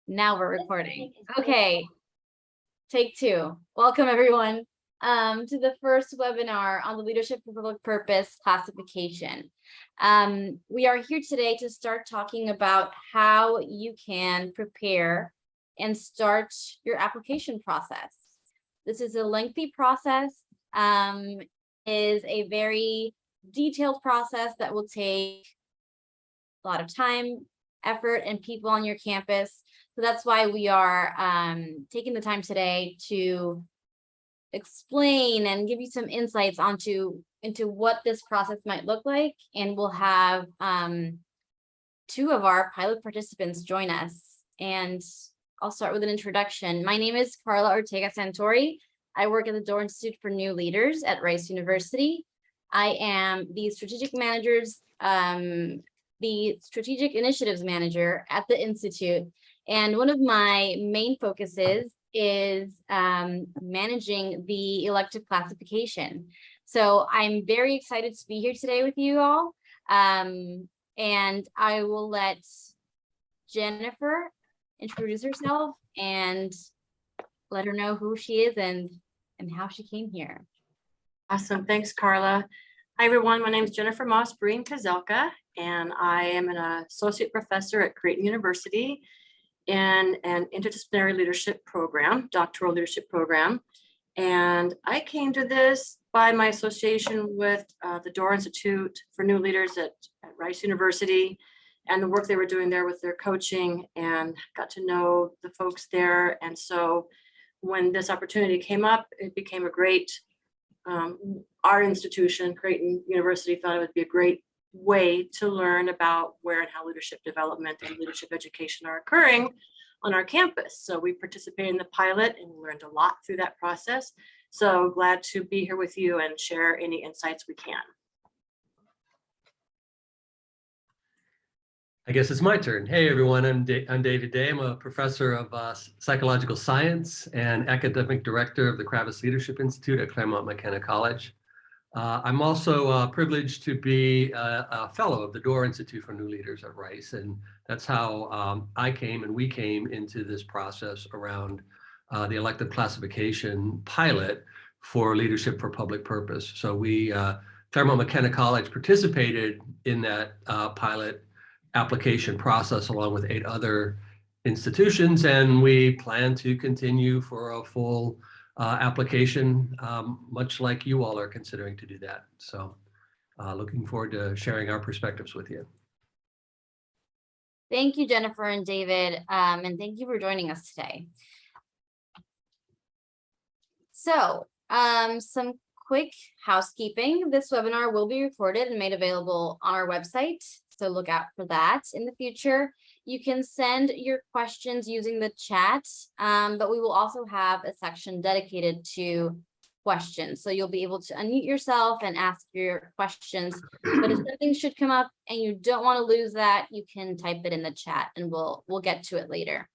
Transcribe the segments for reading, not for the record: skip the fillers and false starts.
Now we're recording. Okay, take two. Welcome everyone to the first webinar on the Leadership for Public Purpose classification. We are here today to start talking about how you can prepare and start your application process. This is a lengthy process, is a very detailed process that will take a lot of time, effort, and people on your campus. So that's why we are taking the time today to explain and give you some insights into what this process might look like. And we'll have two of our pilot participants join us. And I'll start with an introduction. My name is Carla Ortega-Santori. I work at the Doerr Institute for New Leaders at Rice University. I am the strategic initiatives manager at the Institute. And one of my main focuses is managing the elective classification. So I'm very excited to be here today with you all. And I will let Jennifer introduce herself and let her know who she is and how she came here. Awesome. Thanks, Carla. Hi, everyone. My name is Jennifer Moss-Breen Kuzelka, and I am an associate professor at Creighton University in an interdisciplinary leadership program, doctoral leadership program. And I came to this by my association with the Doerr Institute for New Leaders at Rice University and the work they were doing there with their coaching, and got to know the folks there. And so when this opportunity came up, it became a great, our institution, Creighton University, thought it would be a great way to learn about where and how leadership development and leadership education are occurring on our campus. So we participated in the pilot and learned a lot through that process. So glad to be here with you and share any insights we can. I guess it's my turn. Hey, everyone, I'm David Day. I'm a professor of psychological science and academic director of the Kravis Leadership Institute at Claremont McKenna College. I'm also privileged to be a fellow of the Doerr Institute for New Leaders at Rice. And that's how I came and we came into this process around the elective classification pilot for Leadership for Public Purpose. So we, Claremont McKenna College, participated in that pilot application process along with 8 other institutions, and we plan to continue for a full application, much like you all are considering to do that. So looking forward to sharing our perspectives with you. Thank you, Jennifer and David, and thank you for joining us today. So some quick housekeeping. This webinar will be recorded and made available on our website, so look out for that in the future. You can send your questions using the chat, but we will also have a section dedicated to questions. So you'll be able to unmute yourself and ask your questions. But if something should come up and you don't want to lose that, you can type it in the chat and we'll get to it later.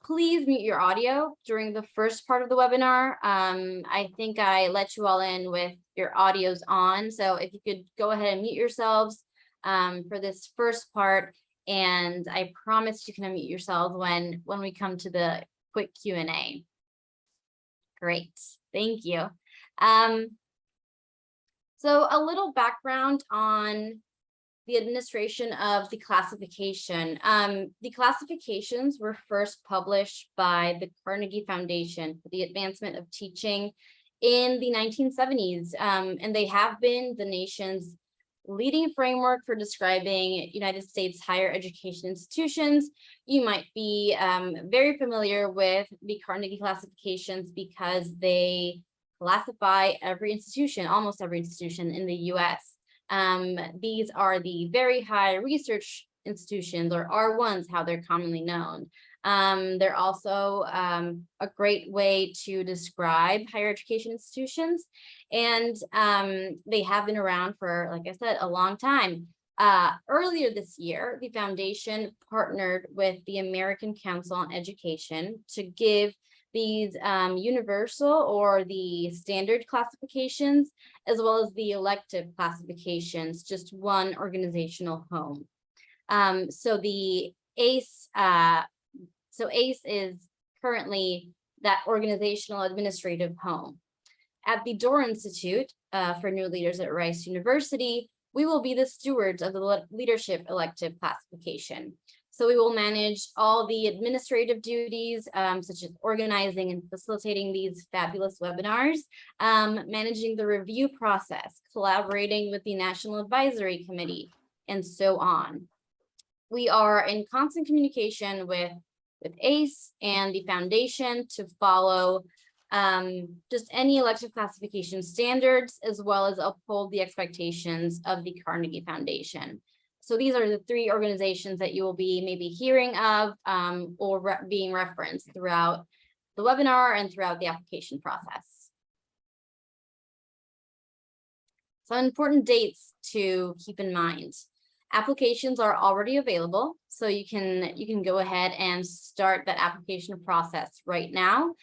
Please mute your audio during the first part of the webinar. I think I let you all in with your audios on. So if you could go ahead and mute yourselves for this first part, and I promise you can unmute yourself when we come to the quick Q&A. Great, thank you. So a little background on the administration of the classification. The classifications were first published by the Carnegie Foundation for the Advancement of Teaching in the 1970s, and they have been the nation's leading framework for describing United States higher education institutions. You might be very familiar with the Carnegie classifications because they classify every institution, almost every institution in the US. These are the very high research institutions, or R1s, how they're commonly known. They're also a great way to describe higher education institutions, and they have been around for, like I said, a long time. Earlier this year, the foundation partnered with the American Council on Education to give these universal or the standard classifications, as well as the elective classifications, just one organizational home. So the ACE So ACE is currently that organizational administrative home. At the Doerr Institute for New Leaders at Rice University, we will be the stewards of the leadership elective classification. So we will manage all the administrative duties, such as organizing and facilitating these fabulous webinars, managing the review process, collaborating with the National Advisory Committee, and so on. We are in constant communication with ACE and the foundation to follow just any elective classification standards, as well as uphold the expectations of the Carnegie Foundation. So these are the three organizations that you will be maybe hearing of or being referenced throughout the webinar and throughout the application process. Some important dates to keep in mind. Applications are already available, so you can go ahead and start that application process right now.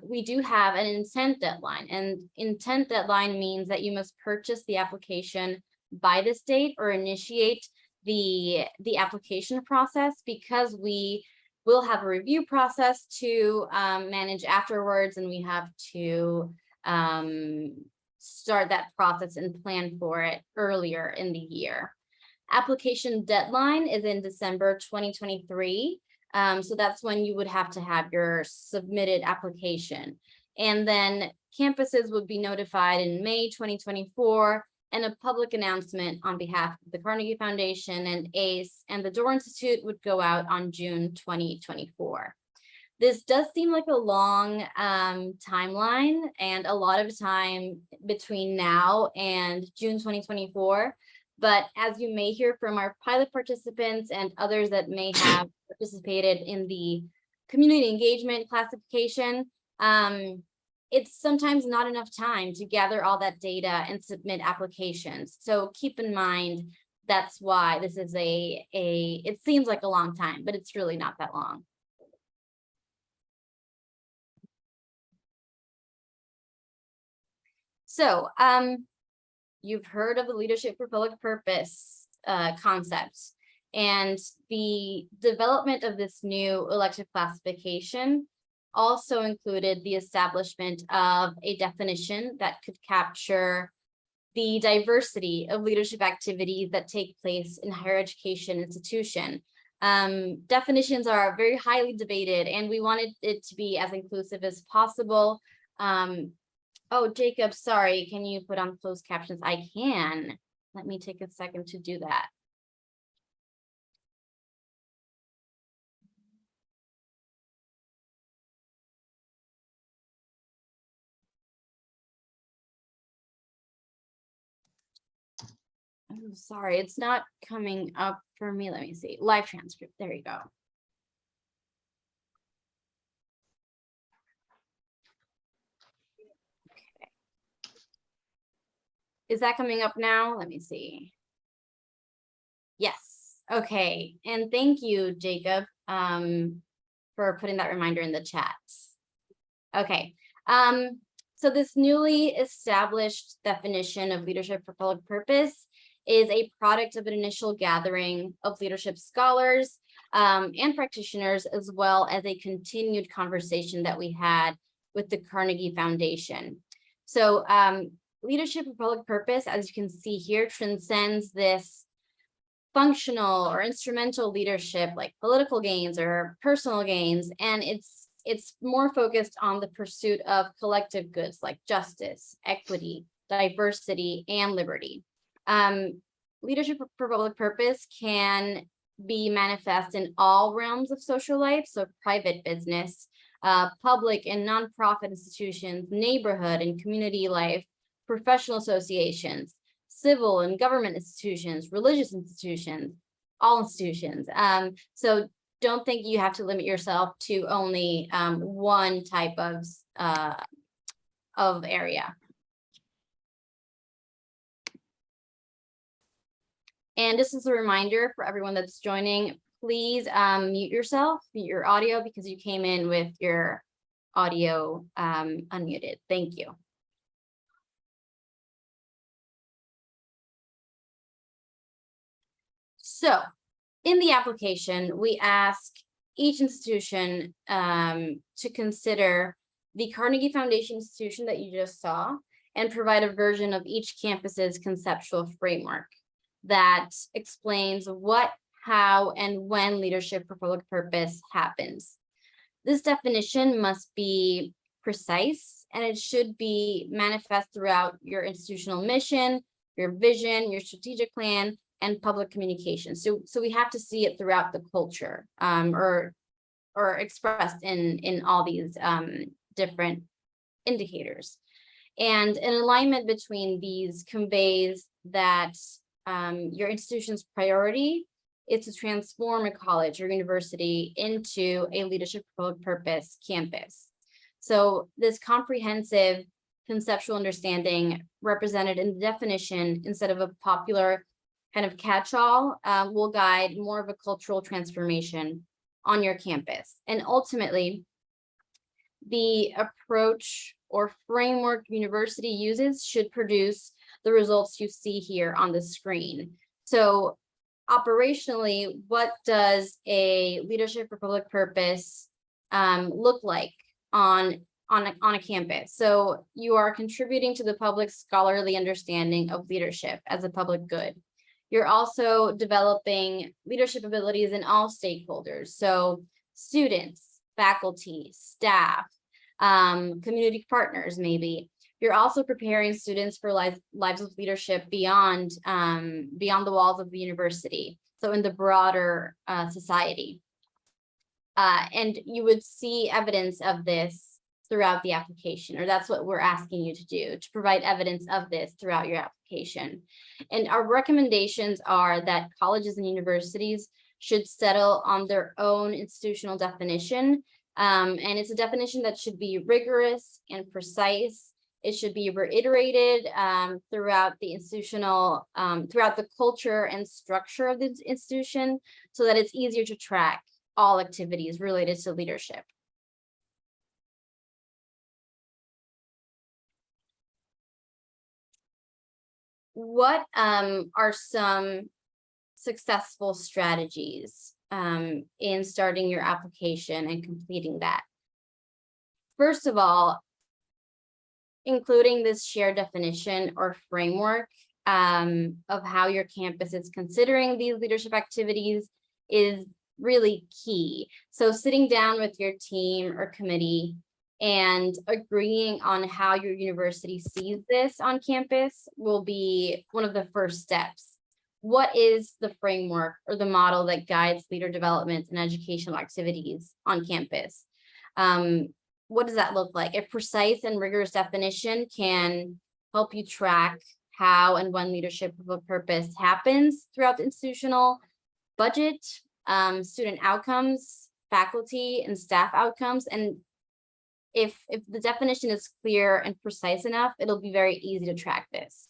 We do have an intent deadline, and intent deadline means that you must purchase the application by this date or initiate the application process, because we will have a review process to manage afterwards, and we have to start that process and plan for it earlier in the year. Application deadline is in December 2023. So that's when you would have to have your submitted application. And then campuses would be notified in May 2024, and a public announcement on behalf of the Carnegie Foundation and ACE and the Doerr Institute would go out on June 2024. This does seem like a long timeline and a lot of time between now and June 2024. But as you may hear from our pilot participants and others that may have participated in the community engagement classification, it's sometimes not enough time to gather all that data and submit applications. So keep in mind, that's why this is it seems like a long time, but it's really not that long. So you've heard of the Leadership for Public Purpose concept, and the development of this new elective classification also included the establishment of a definition that could capture the diversity of leadership activities that take place in higher education institution. Definitions are very highly debated, and we wanted it to be as inclusive as possible. Oh, Jacob, sorry, can you put on closed captions? I can. Let me take a second to do that. I'm sorry, it's not coming up for me. Let me see. Live transcript. There you go. Okay. Is that coming up now? Let me see. Yes. Okay. And thank you, Jacob, for putting that reminder in the chat. Okay. So this newly established definition of leadership for public purpose is a product of an initial gathering of leadership scholars and practitioners, as well as a continued conversation that we had with the Carnegie Foundation. So leadership for public purpose, as you can see here, transcends this functional or instrumental leadership like political gains or personal gains, and it's more focused on the pursuit of collective goods like justice, equity, diversity, and liberty. Leadership for public purpose can be manifest in all realms of social life, so private business, public and nonprofit institutions, neighborhood and community life, professional associations, civil and government institutions, religious institutions, all institutions. So don't think you have to limit yourself to only one type of area. And this is a reminder for everyone that's joining, please mute yourself, mute your audio, because you came in with your audio unmuted. Thank you. So in the application, we ask each institution to consider the Carnegie Foundation institution that you just saw and provide a version of each campus's conceptual framework that explains what, how, and when leadership for public purpose happens. This definition must be precise, and it should be manifest throughout your institutional mission, your vision, your strategic plan, and public communication. So we have to see it throughout the culture, or expressed in all these different indicators. And an alignment between these conveys that your institution's priority is to transform a college or university into a leadership for public purpose campus. So this comprehensive conceptual understanding represented in the definition instead of a popular kind of catch-all will guide more of a cultural transformation on your campus. And ultimately, the approach or framework university uses should produce the results you see here on the screen. So operationally, what does a leadership for public purpose look like on a campus? So you are contributing to the public scholarly understanding of leadership as a public good. You're also developing leadership abilities in all stakeholders. So students, faculty, staff, community partners, maybe. You're also preparing students for lives of leadership beyond the walls of the university. So in the broader society. And you would see evidence of this throughout the application, or that's what we're asking you to do, to provide evidence of this throughout your application. And our recommendations are that colleges and universities should settle on their own institutional definition. And it's a definition that should be rigorous and precise. It should be reiterated throughout the institutional, throughout the culture and structure of the institution, so that it's easier to track all activities related to leadership. What are some successful strategies in starting your application and completing that? First of all, including this shared definition or framework of how your campus is considering these leadership activities is really key. So sitting down with your team or committee and agreeing on how your university sees this on campus will be one of the first steps. What is the framework or the model that guides leader development and educational activities on campus? What does that look like? A precise and rigorous definition can help you track how and when leadership of purpose happens throughout the institutional budget, student outcomes, faculty and staff outcomes. And if the definition is clear and precise enough, it'll be very easy to track this.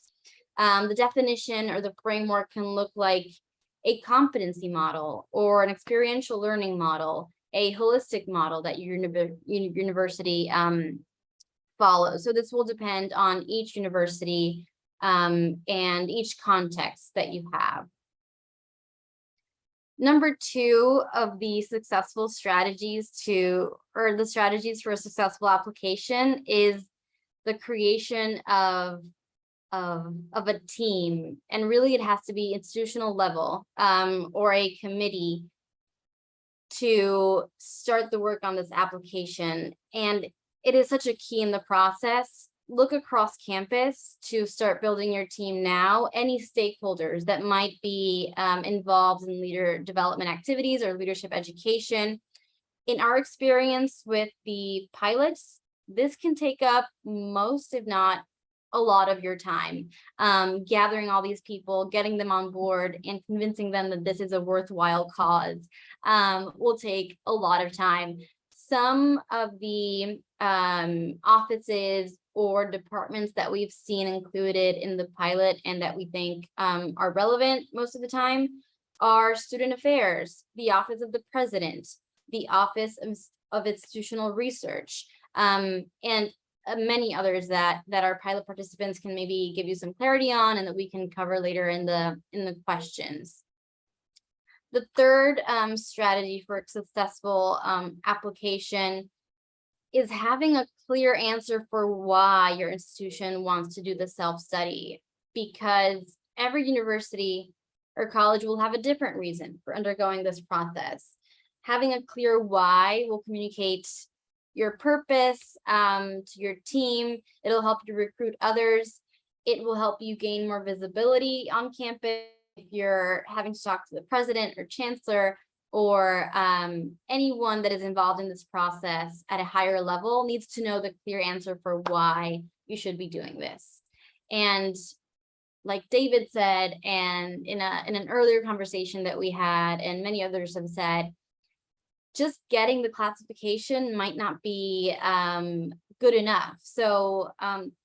The definition or the framework can look like a competency model or an experiential learning model, a holistic model that your university follows. So this will depend on each university and each context that you have. Number two of the successful strategies or the strategies for a successful application is the creation of a team. And really it has to be institutional level or a committee to start the work on this application. And it is such a key in the process. Look across campus to start building your team now. Any stakeholders that might be involved in leader development activities or leadership education. In our experience with the pilots, this can take up most, if not a lot of your time. Gathering all these people, getting them on board and convincing them that this is a worthwhile cause will take a lot of time. Some of the offices or departments that we've seen included in the pilot and that we think are relevant most of the time are student affairs, the office of the president, the office of institutional research, and many others that our pilot participants can maybe give you some clarity on and that we can cover later in the questions. The third strategy for a successful application is having a clear answer for why your institution wants to do the self-study, because every university or college will have a different reason for undergoing this process. Having a clear why will communicate your purpose to your team. It'll help you recruit others. It will help you gain more visibility on campus. If you're having to talk to the president or chancellor or anyone that is involved in this process at a higher level needs to know the clear answer for why you should be doing this. And like David said, and in an earlier conversation that we had, and many others have said, just getting the classification might not be good enough. So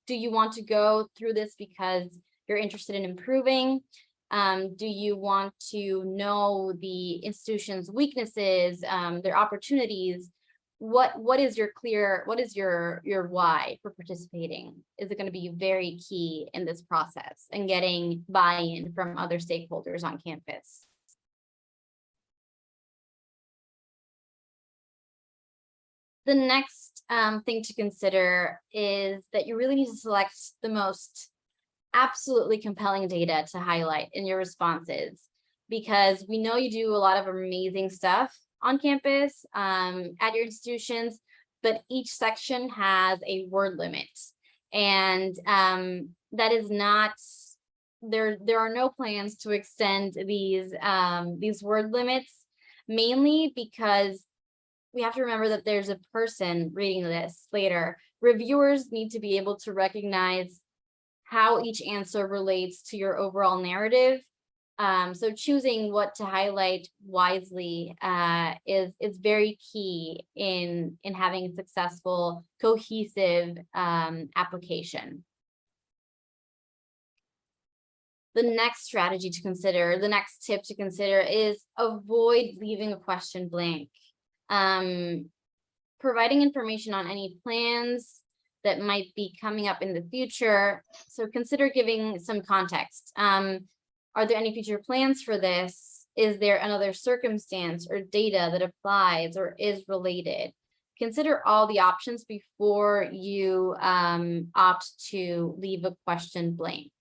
do you want to go through this because you're interested in improving? Do you want to know the institution's weaknesses, their opportunities? What is your why for participating? Is it going to be very key in this process and getting buy-in from other stakeholders on campus? The next thing to consider is that you really need to select the most absolutely compelling data to highlight in your responses, because we know you do a lot of amazing stuff on campus at your institutions, but each section has a word limit, and that is not there. There are no plans to extend these word limits, mainly because we have to remember that there's a person reading this later. Reviewers need to be able to recognize how each answer relates to your overall narrative. So choosing what to highlight wisely is very key in having a successful, cohesive application. The next strategy to consider, the next tip to consider is avoid leaving a question blank. Providing information on any plans that might be coming up in the future. So consider giving some context. Are there any future plans for this? Is there another circumstance or data that applies or is related? Consider all the options before you opt to leave a question blank.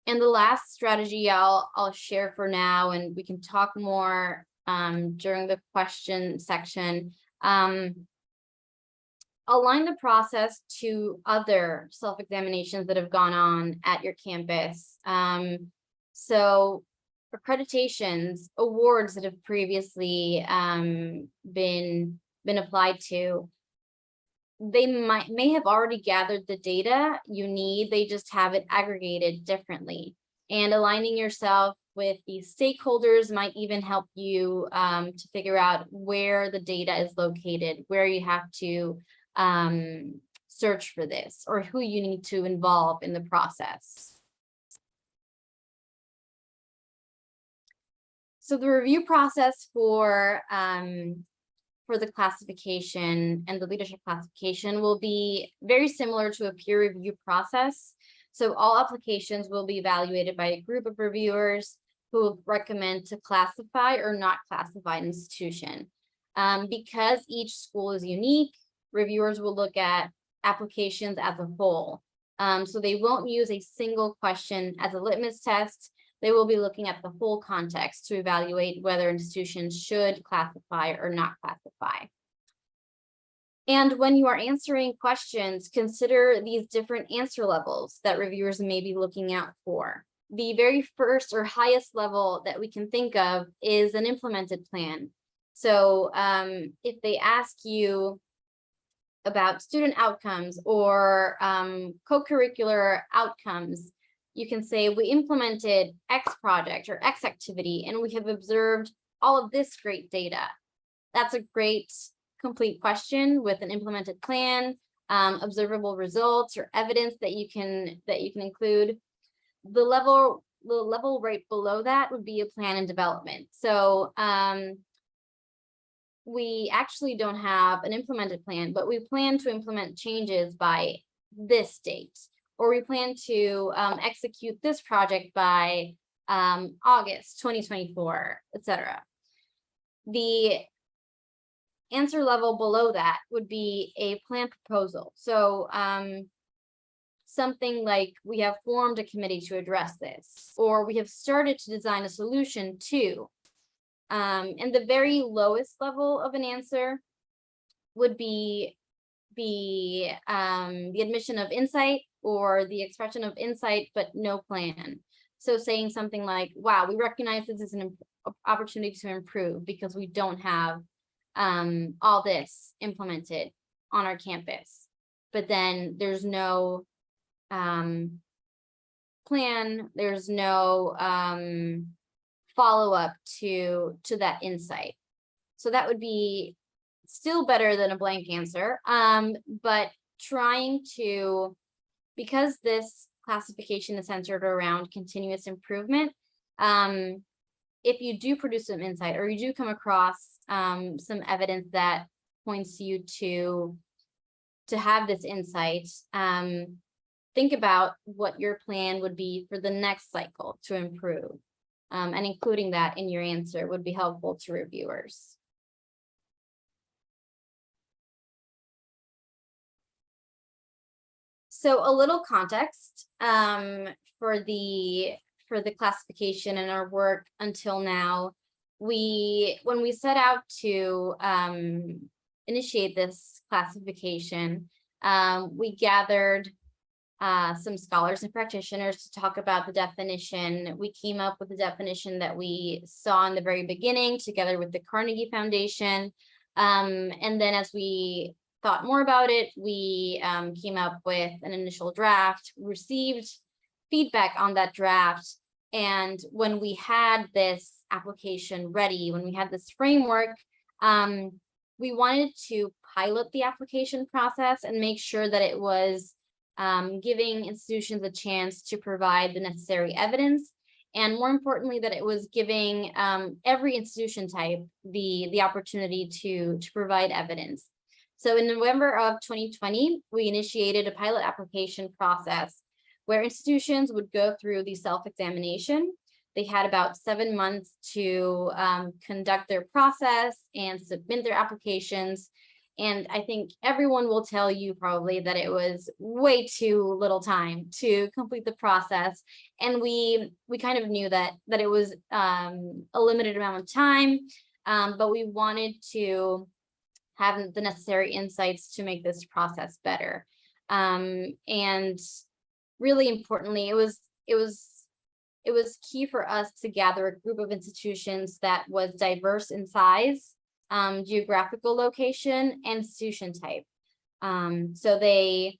And the last strategy I'll share for now, and we can talk more during the question section. Align the process to other self-examinations that have gone on at your campus. So accreditations, awards that have previously been applied to, they may have already gathered the data you need, they just have it aggregated differently. And aligning yourself with these stakeholders might even help you to figure out where the data is located, where you have to search for this, or who you need to involve in the process. So the review process for the classification and the leadership classification will be very similar to a peer review process. So all applications will be evaluated by a group of reviewers who will recommend to classify or not classify an institution. Because each school is unique, reviewers will look at applications as a whole. So they won't use a single question as a litmus test. They will be looking at the whole context to evaluate whether institutions should classify or not classify. And when you are answering questions, consider these different answer levels that reviewers may be looking out for. The very first or highest level that we can think of is an implemented plan. So if they ask you about student outcomes or co-curricular outcomes, you can say we implemented X project or X activity and we have observed all of this great data. That's a great complete question with an implemented plan, observable results or evidence that you can include. The level right below that would be a plan in development. So we actually don't have an implemented plan, but we plan to implement changes by this date, or we plan to execute this project by August 2024, etc. The answer level below that would be a plan proposal. So something like, we have formed a committee to address this, or we have started to design a solution to. And the very lowest level of an answer would be the admission of insight or the expression of insight, but no plan. So saying something like, wow, we recognize this is an opportunity to improve because we don't have all this implemented on our campus. But then there's no plan, there's no follow-up to that insight. So that would be still better than a blank answer, but trying to, because this classification is centered around continuous improvement, if you do produce some insight or you do come across some evidence that points you to have this insight, think about what your plan would be for the next cycle to improve, and including that in your answer would be helpful to reviewers. So a little context for the classification and our work until now. When we set out to initiate this classification, we gathered some scholars and practitioners to talk about the definition. We came up with the definition that we saw in the very beginning together with the Carnegie Foundation. And then as we thought more about it, we came up with an initial draft, received feedback on that draft. And when we had this application ready, when we had this framework, we wanted to pilot the application process and make sure that it was giving institutions a chance to provide the necessary evidence, and more importantly, that it was giving every institution type the opportunity to provide evidence. So in November of 2020, we initiated a pilot application process where institutions would go through the self-examination. They had about 7 months to conduct their process and submit their applications. And I think everyone will tell you probably that it was way too little time to complete the process. And we kind of knew that it was a limited amount of time, but we wanted to have the necessary insights to make this process better. And really importantly, it was key for us to gather a group of institutions that was diverse in size, geographical location, and institution type. So they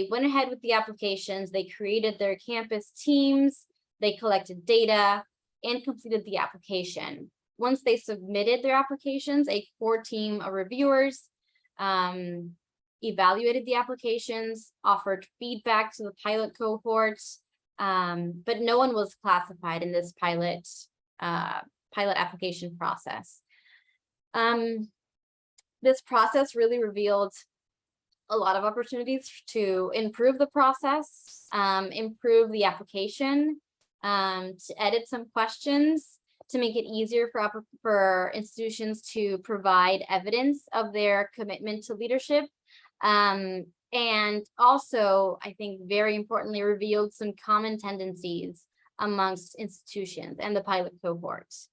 went ahead with the applications, they created their campus teams, they collected data, and completed the application. Once they submitted their applications, a core team of reviewers evaluated the applications, offered feedback to the pilot cohorts, but no one was classified in this pilot application process. This process really revealed a lot of opportunities to improve the process, improve the application, to edit some questions, to make it easier for institutions to provide evidence of their commitment to leadership. And also, I think very importantly, revealed some common tendencies amongst institutions and the pilot cohorts.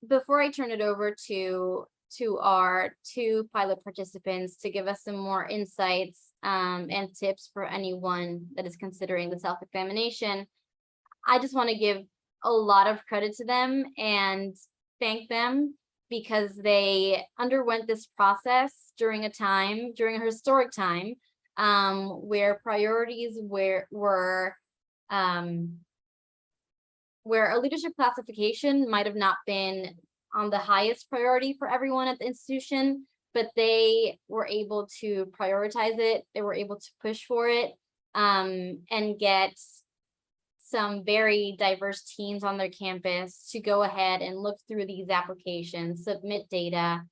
Before I turn it over to our two pilot participants to give us some more insights and tips for anyone that is considering the self-examination, I just want to give a lot of credit to them and thank them, because they underwent this process during a historic time, where priorities were where a leadership classification might have not been on the highest priority for everyone at the institution, but they were able to prioritize it. They were able to push for it, and get some very diverse teams on their campus to go ahead and look through these applications, submit data,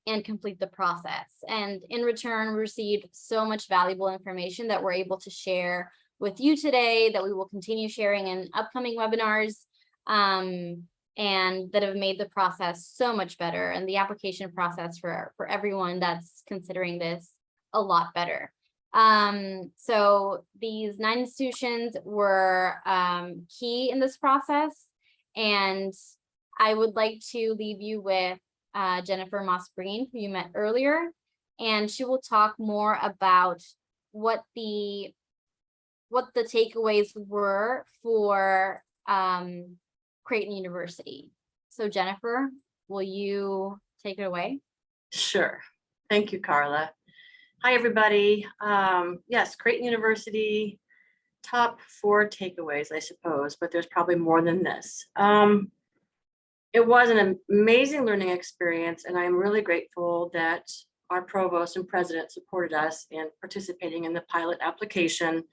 and complete the process. And in return, we received so much valuable information that we're able to share with you today, that we will continue sharing in upcoming webinars, and that have made the process so much better, and the application process for everyone that's considering this a lot better. So these 9 institutions were key in this process, and I would like to leave you with Jennifer Moss-Breen, who you met earlier, and she will talk more about what the takeaways were for Creighton University. So Jennifer, will you take it away? Sure. Thank you, Carla. Hi, everybody. Yes, Creighton University, top 4 takeaways, I suppose, but there's probably more than this. It was an amazing learning experience, and I'm really grateful that our provost and president supported us in participating in the pilot application.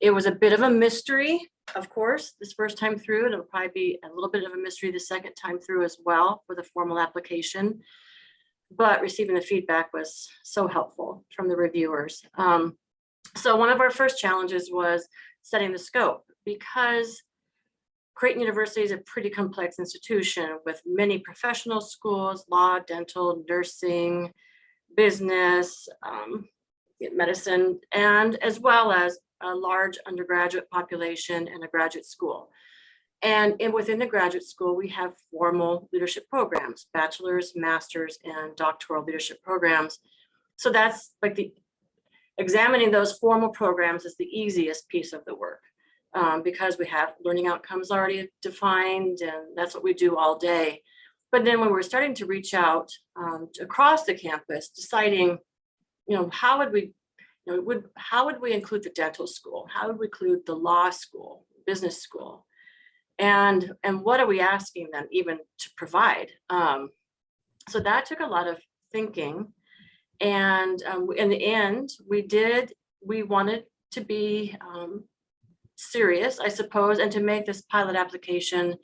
It was a bit of a mystery, of course, this first time through, and it'll probably be a little bit of a mystery the second time through as well for the formal application. But receiving the feedback was so helpful from the reviewers. So one of our first challenges was setting the scope, because Creighton University is a pretty complex institution with many professional schools, law, dental, nursing, business, medicine, and as well as a large undergraduate population and a graduate school. And within the graduate school, we have formal leadership programs, bachelor's, master's, and doctoral leadership programs. So that's like examining those formal programs is the easiest piece of the work, because we have learning outcomes already defined, and that's what we do all day. But then when we're starting to reach out across the campus, deciding, how would we include the dental school? How would we include the law school, business school? And what are we asking them even to provide? So that took a lot of thinking. And in the end, we wanted to be serious, I suppose, and to make this pilot application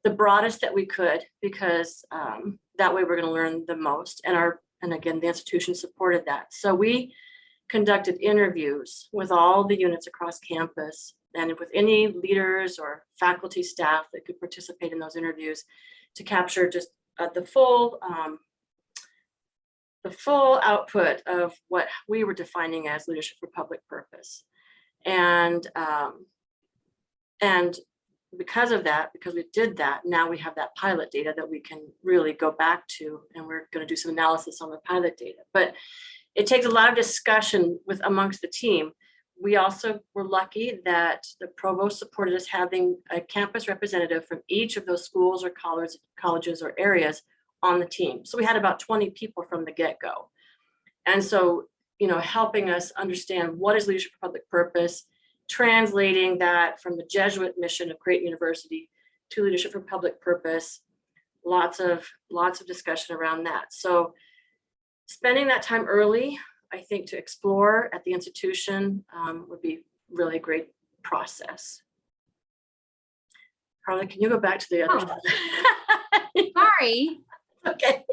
the broadest that we could, because that way we're going to learn the most. And again, the institution supported that. So we conducted interviews with all the units across campus, and with any leaders or faculty staff that could participate in those interviews, to capture just the full output of what we were defining as leadership for public purpose. And because of that, because we did that, now we have that pilot data that we can really go back to, and we're going to do some analysis on the pilot data. But it takes a lot of discussion amongst the team. We also were lucky that the provost supported us having a campus representative from each of those schools or colleges or areas on the team. So we had about 20 people from the get-go. And so, helping us understand what is leadership for public purpose, translating that from the Jesuit mission of Creighton University to leadership for public purpose, lots of discussion around that. So spending that time early, I think, to explore at the institution would be really a great process. Carla, can you go back to the other slide? Sorry. Okay.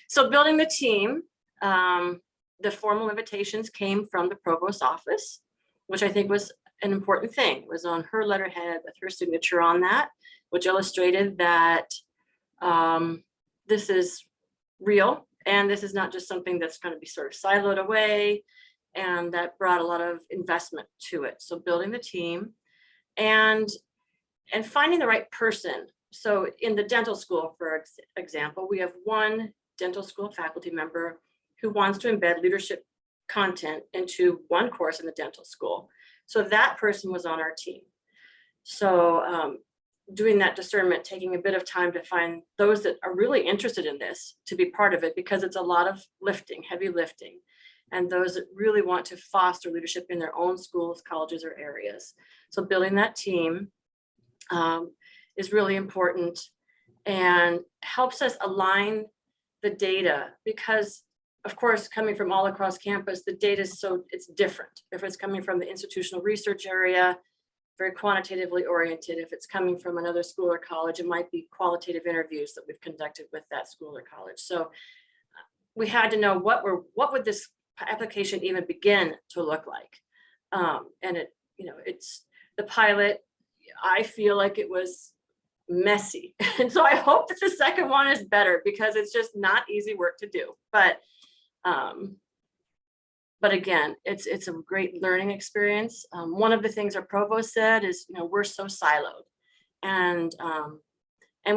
So building the team, the formal invitations came from the provost's office, which I think was an important thing. It was on her letterhead with her signature on that, which illustrated that this is real, and this is not just something that's going to be sort of siloed away, and that brought a lot of investment to it. So building the team and finding the right person. So in the dental school, for example, we have one dental school faculty member who wants to embed leadership content into one course in the dental school. So that person was on our team. So doing that discernment, taking a bit of time to find those that are really interested in this to be part of it, because it's a lot of lifting, heavy lifting, and those that really want to foster leadership in their own schools, colleges, or areas. So building that team is really important and helps us align the data, because of course, coming from all across campus, the data is it's different. If it's coming from the institutional research area very quantitatively oriented. If it's coming from another school or college, it might be qualitative interviews that we've conducted with that school or college. So we had to know what would this application even begin to look like. And it's the pilot. I feel like it was messy. And so I hope that the second one is better, because it's just not easy work to do. But again, it's a great learning experience. One of the things our provost said is, we're so siloed, and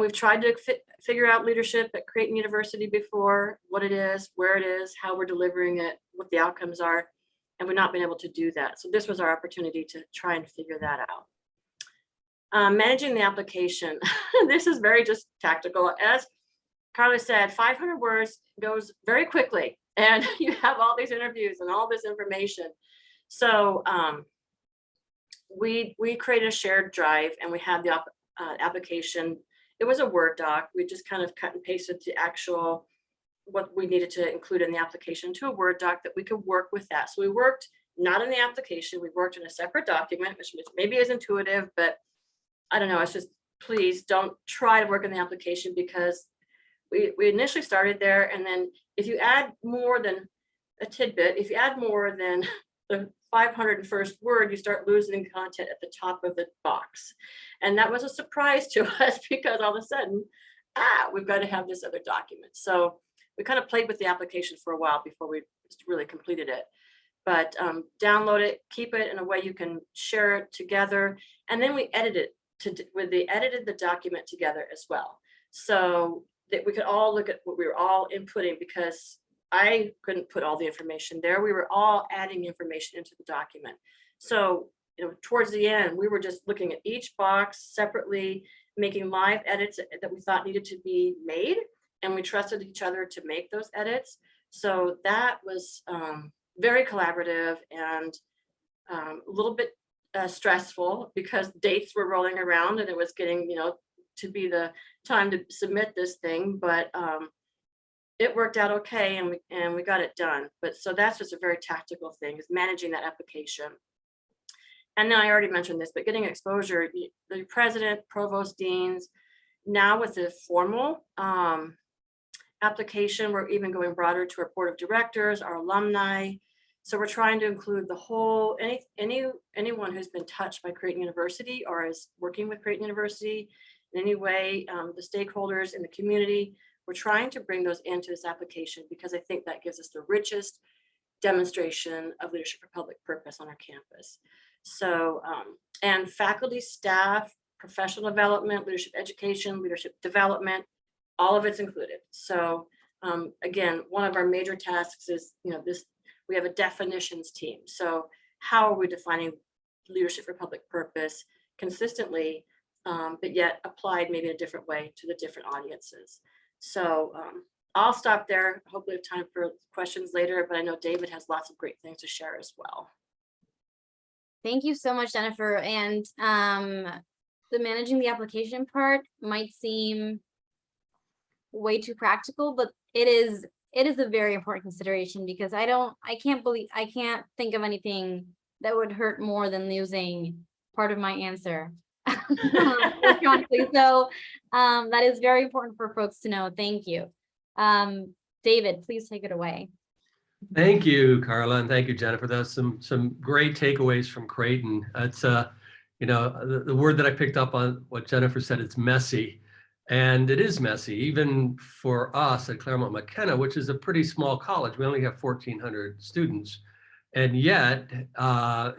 we've tried to figure out leadership at Creighton University before, what it is, where it is, how we're delivering it, what the outcomes are, and we've not been able to do that. So this was our opportunity to try and figure that out. Managing the application. This is very just tactical. As Carla said, 500 words goes very quickly, and you have all these interviews and all this information. So we created a shared drive, and we had the application. It was a Word doc. We just kind of cut and pasted the actual, what we needed to include in the application to a Word doc that we could work with that. So we worked not in the application, we worked in a separate document, which maybe is intuitive, but I don't know. It's just, please don't try to work in the application, because we initially started there. And then if you add more than a tidbit, if you add more than the 501st word, you start losing content at the top of the box. And that was a surprise to us, because all of a sudden, we've got to have this other document. So we kind of played with the application for a while before we really completed it. But download it, keep it in a way you can share it together. And then we edited edited the document together as well, so that we could all look at what we were all inputting, because I couldn't put all the information there. We were all adding information into the document. So, towards the end, we were just looking at each box separately, making live edits that we thought needed to be made, and we trusted each other to make those edits. So that was very collaborative, and a little bit stressful, because dates were rolling around, and it was getting, to be the time to submit this thing. But it worked out okay, and we got it done. But so that's just a very tactical thing, is managing that application. And then I already mentioned this, but getting exposure, the president, provost, deans. Now with the formal application, we're even going broader to our board of directors, our alumni. So we're trying to include the whole, anyone who's been touched by Creighton University or is working with Creighton University in any way, the stakeholders in the community. We're trying to bring those into this application, because I think that gives us the richest demonstration of leadership for public purpose on our campus. So, and faculty, staff, professional development, leadership education, leadership development, all of it's included. So again, one of our major tasks is, we have a definitions team. So how are we defining leadership for public purpose consistently, but yet applied maybe in a different way to the different audiences? So I'll stop there. Hopefully we have time for questions later, but I know David has lots of great things to share as well. Thank you so much, Jennifer. And the managing the application part might seem way too practical, but it is a very important consideration, because I can't think of anything that would hurt more than losing part of my answer. So that is very important for folks to know. Thank you. David, please take it away. Thank you, Carla, and thank you, Jennifer. That's some great takeaways from Creighton. It's the word that I picked up on what Jennifer said, it's messy. And it is messy, even for us at Claremont McKenna, which is a pretty small college. We only have 1,400 students. And yet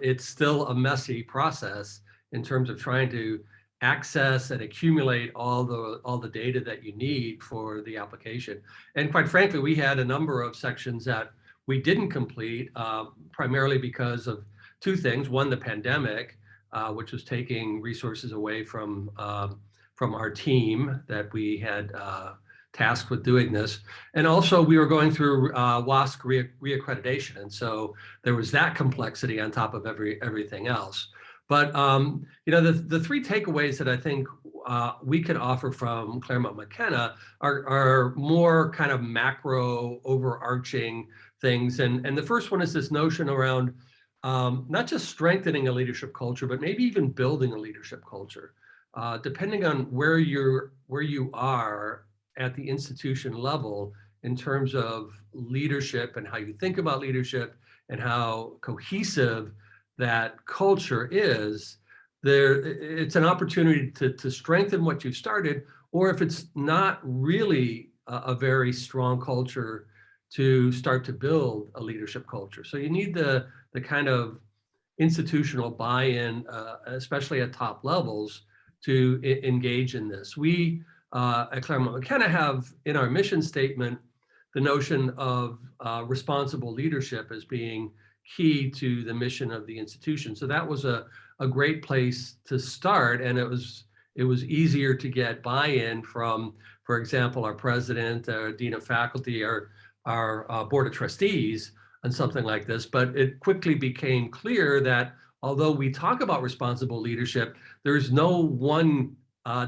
it's still a messy process in terms of trying to access and accumulate all the data that you need for the application. And quite frankly, we had a number of sections that we didn't complete, primarily because of two things. One, the pandemic, which was taking resources away from our team that we had tasked with doing this. And also we were going through WASC reaccreditation. And so there was that complexity on top of everything else. But the three takeaways that I think we could offer from Claremont McKenna are more kind of macro overarching things. And the first one is this notion around not just strengthening a leadership culture, but maybe even building a leadership culture, depending on where you are at the institution level in terms of leadership and how you think about leadership and how cohesive that culture is. It's an opportunity to strengthen what you've started, or if it's not really a very strong culture, to start to build a leadership culture. So you need the kind of institutional buy-in, especially at top levels, to engage in this. We at Claremont McKenna have in our mission statement the notion of responsible leadership as being key to the mission of the institution. So that was a great place to start, and it was easier to get buy-in from, for example, our president, our dean of faculty, our board of trustees on something like this. But it quickly became clear that although we talk about responsible leadership, there's no one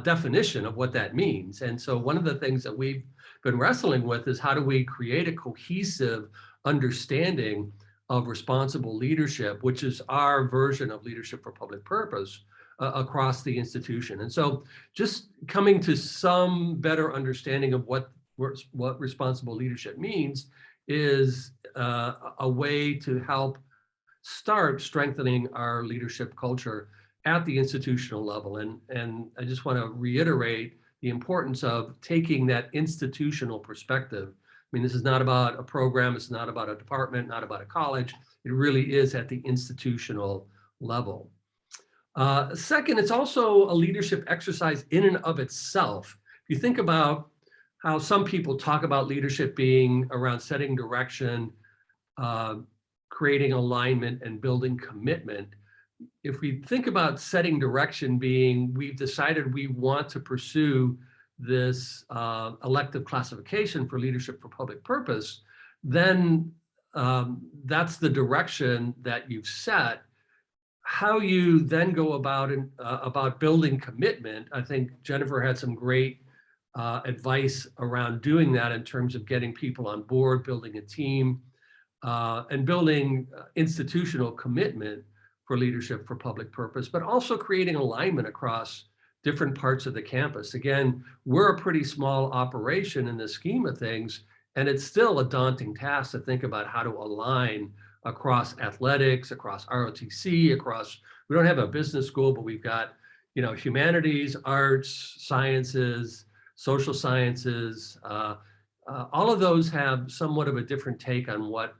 definition of what that means. And so one of the things that we've been wrestling with is how do we create a cohesive understanding of responsible leadership, which is our version of leadership for public purpose across the institution. And so just coming to some better understanding of what responsible leadership means is a way to help start strengthening our leadership culture at the institutional level. And I just want to reiterate the importance of taking that institutional perspective. I mean, this is not about a program, it's not about a department, not about a college. It really is at the institutional level. Second, it's also a leadership exercise in and of itself. If you think about how some people talk about leadership being around setting direction, creating alignment, and building commitment, if we think about setting direction being, we've decided we want to pursue this elective classification for leadership for public purpose, then that's the direction that you've set. How you then go about building commitment, I think Jennifer had some great advice around doing that in terms of getting people on board, building a team, and building institutional commitment for leadership for public purpose, but also creating alignment across different parts of the campus. Again, we're a pretty small operation in the scheme of things, and it's still a daunting task to think about how to align across athletics, across ROTC, we don't have a business school, but we've got, humanities, arts, sciences, social sciences. All of those have somewhat of a different take on what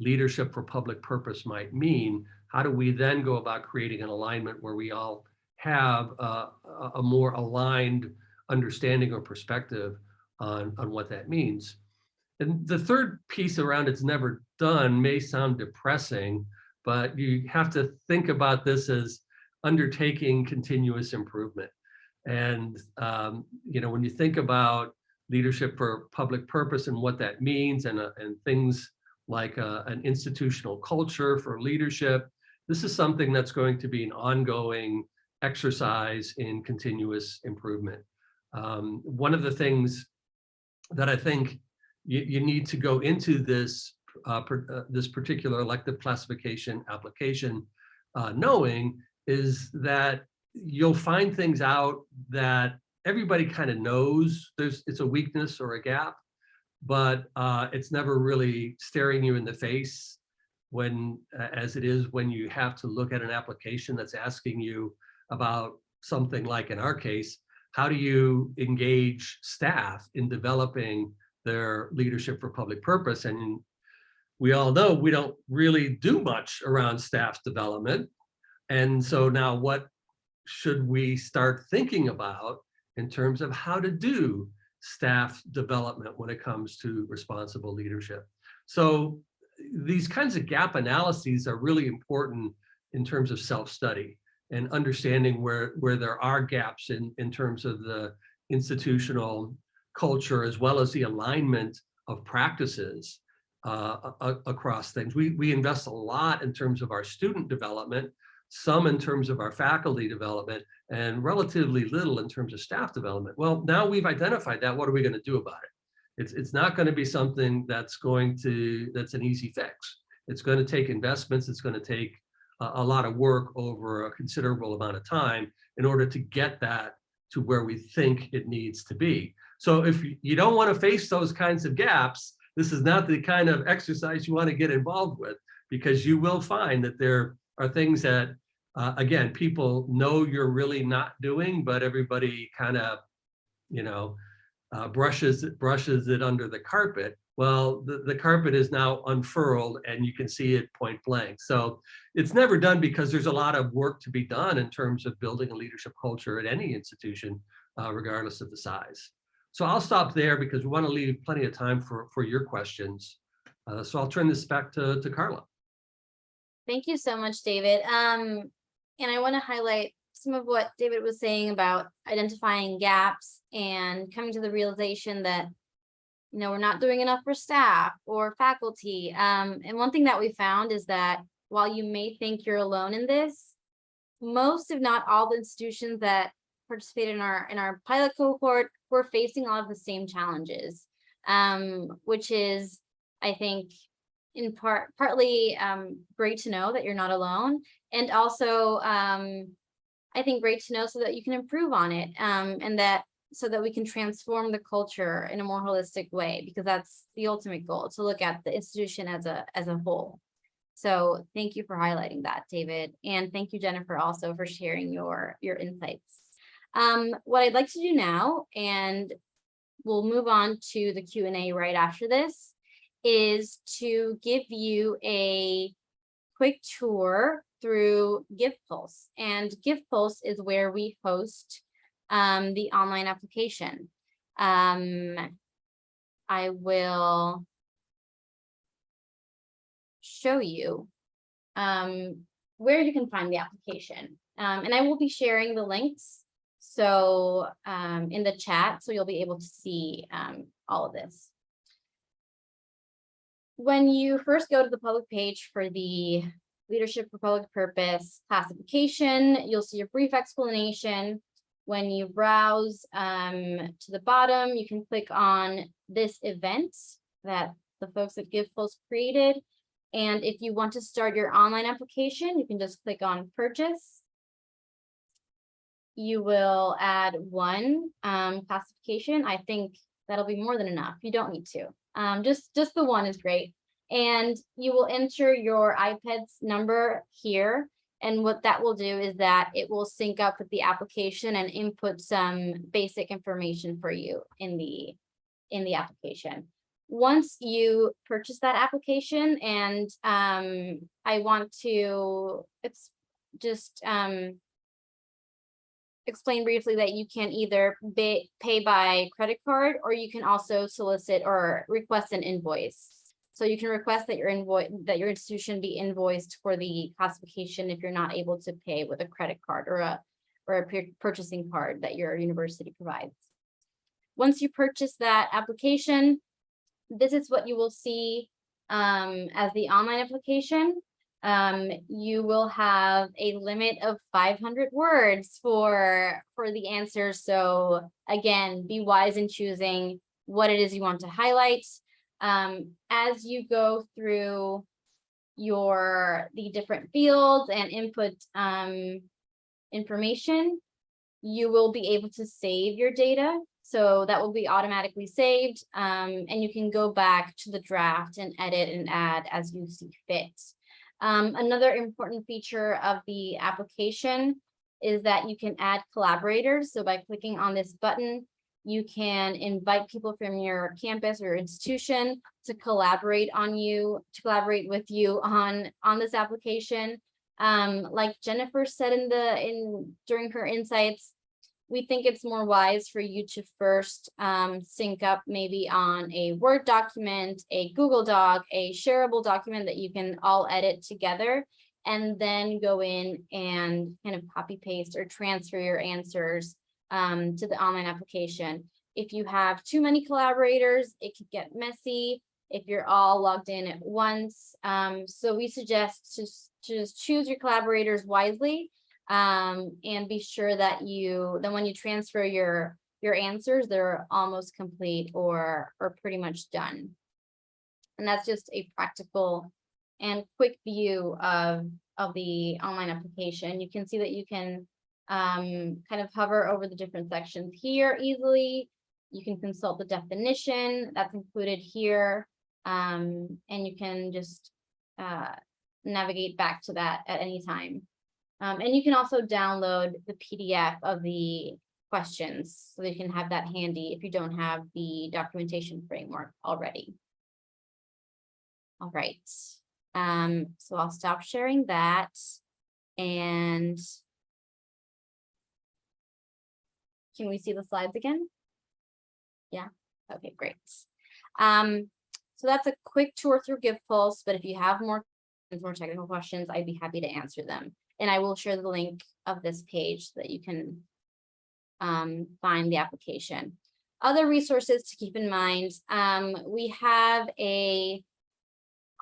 leadership for public purpose might mean. How do we then go about creating an alignment where we all have a more aligned understanding or perspective on what that means? And the third piece around it's never done may sound depressing, but you have to think about this as undertaking continuous improvement. And when you think about leadership for public purpose and what that means, and things like an institutional culture for leadership, this is something that's going to be an ongoing exercise in continuous improvement. One of the things that I think you need to go into this particular elective classification application knowing is that you'll find things out that everybody kind of knows it's a weakness or a gap, but it's never really staring you in the face as it is when you have to look at an application that's asking you about something like, in our case, how do you engage staff in developing their leadership for public purpose? And we all know we don't really do much around staff development. And so now what should we start thinking about in terms of how to do staff development when it comes to responsible leadership? So these kinds of gap analyses are really important in terms of self-study and understanding where there are gaps in terms of the institutional culture, as well as the alignment of practices across things. We invest a lot in terms of our student development, some in terms of our faculty development, and relatively little in terms of staff development. Well, now we've identified that. What are we going to do about it? It's not going to be something that's an easy fix. It's going to take investments. It's going to take a lot of work over a considerable amount of time in order to get that to where we think it needs to be. So if you don't want to face those kinds of gaps, this is not the kind of exercise you want to get involved with, because you will find that there are things that, again, people know you're really not doing, but everybody kind of, brushes it under the carpet. Well, the carpet is now unfurled and you can see it point blank. So it's never done, because there's a lot of work to be done in terms of building a leadership culture at any institution, regardless of the size. So I'll stop there because we want to leave plenty of time for your questions. So I'll turn this back to Carla. Thank you so much, David. And I want to highlight some of what David was saying about identifying gaps and coming to the realization that, we're not doing enough for staff or faculty. And one thing that we found is that while you may think you're alone in this, most, if not all, the institutions that participated in our pilot cohort were facing a lot of the same challenges, which is, I think, in partly great to know that you're not alone, and also I think great to know so that you can improve on it, and that so that we can transform the culture in a more holistic way, because that's the ultimate goal, to look at the institution as a whole. So thank you for highlighting that, David, and thank you, Jennifer, also for sharing your insights. What I'd like to do now, and we'll move on to the Q&A right after this, is to give you a quick tour through GivePulse. And GivePulse is where we host the online application. I will show you where you can find the application. And I will be sharing the links so in the chat, so you'll be able to see all of this. When you first go to the public page for the Leadership for Public Purpose classification, you'll see a brief explanation. When you browse to the bottom, you can click on this event that the folks at GivePulse created. And if you want to start your online application, you can just click on Purchase. You will add one classification. I think that'll be more than enough. You don't need to. Just the one is great. And you will enter your iPad's number here. And what that will do is that it will sync up with the application and input some basic information for you in the application. Once you purchase that application, and I want to explain briefly that you can either pay by credit card, or you can also solicit or request an invoice. So you can request that your institution be invoiced for the classification if you're not able to pay with a credit card or a purchasing card that your university provides. Once you purchase that application, this is what you will see as the online application. You will have a limit of 500 words for the answers. So again, be wise in choosing what it is you want to highlight. As you go through the different fields and input information, you will be able to save your data. So that will be automatically saved, and you can go back to the draft and edit and add as you see fit. Another important feature of the application is that you can add collaborators. So by clicking on this button, you can invite people from your campus or institution to collaborate with you on this application. Like Jennifer said during her insights, we think it's more wise for you to first sync up maybe on a Word document, a Google Doc, a shareable document that you can all edit together, and then go in and kind of copy paste or transfer your answers to the online application. If you have too many collaborators, it could get messy if you're all logged in at once. So we suggest to just choose your collaborators wisely, and be sure that when you transfer your answers, they're almost complete or pretty much done. And that's just a practical and quick view of the online application. You can see that you can kind of hover over the different sections here easily. You can consult the definition that's included here, and you can just navigate back to that at any time. And you can also download the PDF of the questions so that you can have that handy if you don't have the documentation framework already. All right, so I'll stop sharing that, and can we see the slides again? Yeah, okay, great. So that's a quick tour through GivePulse, but if you have more technical questions, I'd be happy to answer them. And I will share the link of this page so that you can find the application. Other resources to keep in mind, we have a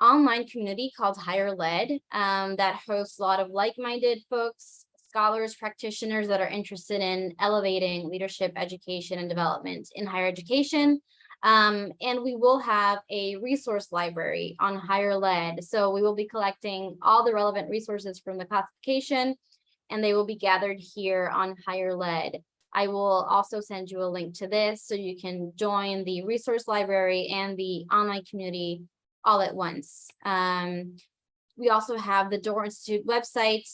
online community called Higher Led that hosts a lot of like-minded folks, scholars, practitioners that are interested in elevating leadership, education, and development in higher education. And we will have a resource library on Higher Led. So we will be collecting all the relevant resources from the classification, and they will be gathered here on Higher Led. I will also send you a link to this so you can join the resource library and the online community all at once. We also have the Doerr Institute website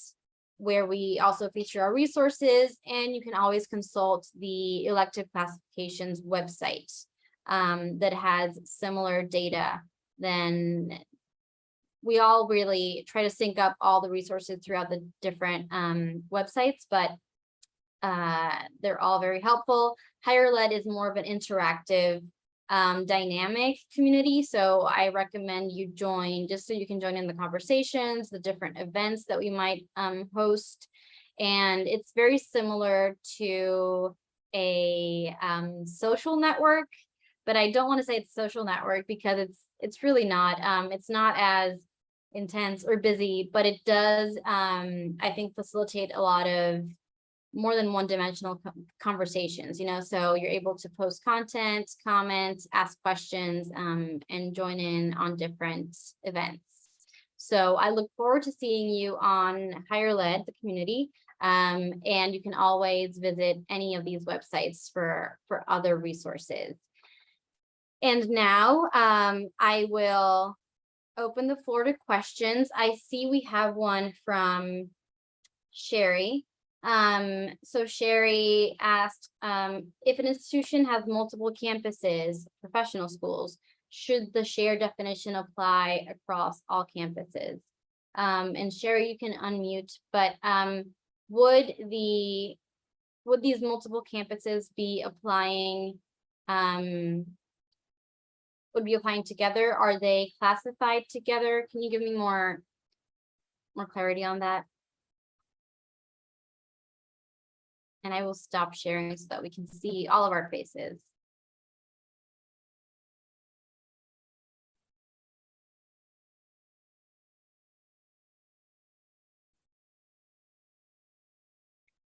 where we also feature our resources, and you can always consult the elective classifications website that has similar data. Then we all really try to sync up all the resources throughout the different websites, but they're all very helpful. Higher Led is more of an interactive dynamic community, so I recommend you join just so you can join in the conversations, the different events that we might host. And it's very similar to a social network, but I don't want to say it's a social network because it's really not. It's not as intense or busy, but it does I think facilitate a lot of more than one-dimensional conversations, you know, so you're able to post content, comment, ask questions, and join in on different events. So I look forward to seeing you on Higher Led, the community, and you can always visit any of these websites for other resources. And now I will open the floor to questions. I see we have one from Sherry. So Sherry asked, if an institution has multiple campuses, professional schools, should the shared definition apply across all campuses? And Sherry, you can unmute, but would these multiple campuses be applying together? Are they classified together? Can you give me more clarity on that? And I will stop sharing so that we can see all of our faces.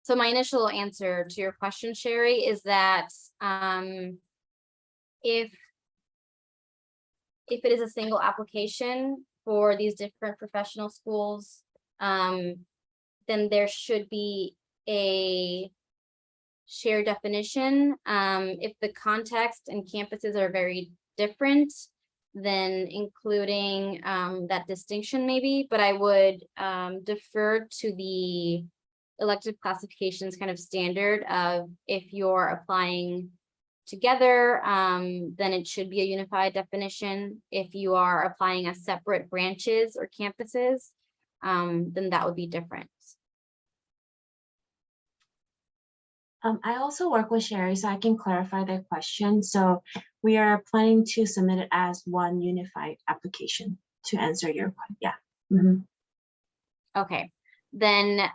So my initial answer to your question, Sherry, is that if it is a single application for these different professional schools, then there should be a shared definition. If the context and campuses are very different, then including that distinction maybe, but I would defer to the elective classifications kind of standard of if you're applying together, then it should be a unified definition. If you are applying as separate branches or campuses, then that would be different. I also work with Sherry, so I can clarify that question. So we are planning to submit it as one unified application to answer your question. Yeah. Mm-hmm. Okay, then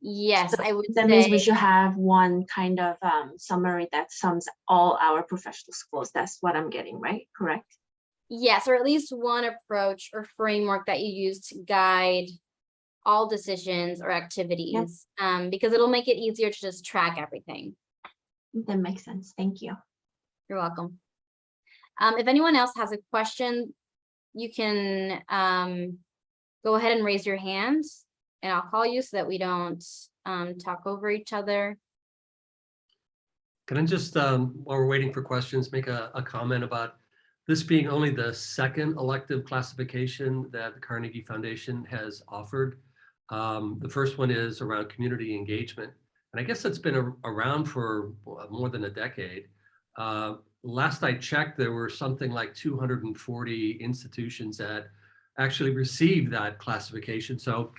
yes, so I would that say means we should have one kind of summary that sums all our professional schools. That's what I'm getting, right? Correct? yes, or at least one approach or framework that you use to guide all decisions or activities, because it'll make it easier to just track everything. That makes sense. Thank you. You're welcome. If anyone else has a question, you can go ahead and raise your hand and I'll call you so that we don't talk over each other. Can I just, while we're waiting for questions, make a comment about this being only the second elective classification that the Carnegie Foundation has offered. The first one is around community engagement. And I guess it's been around for more than a decade. Last I checked, there were something like 240 institutions that actually received that classification. So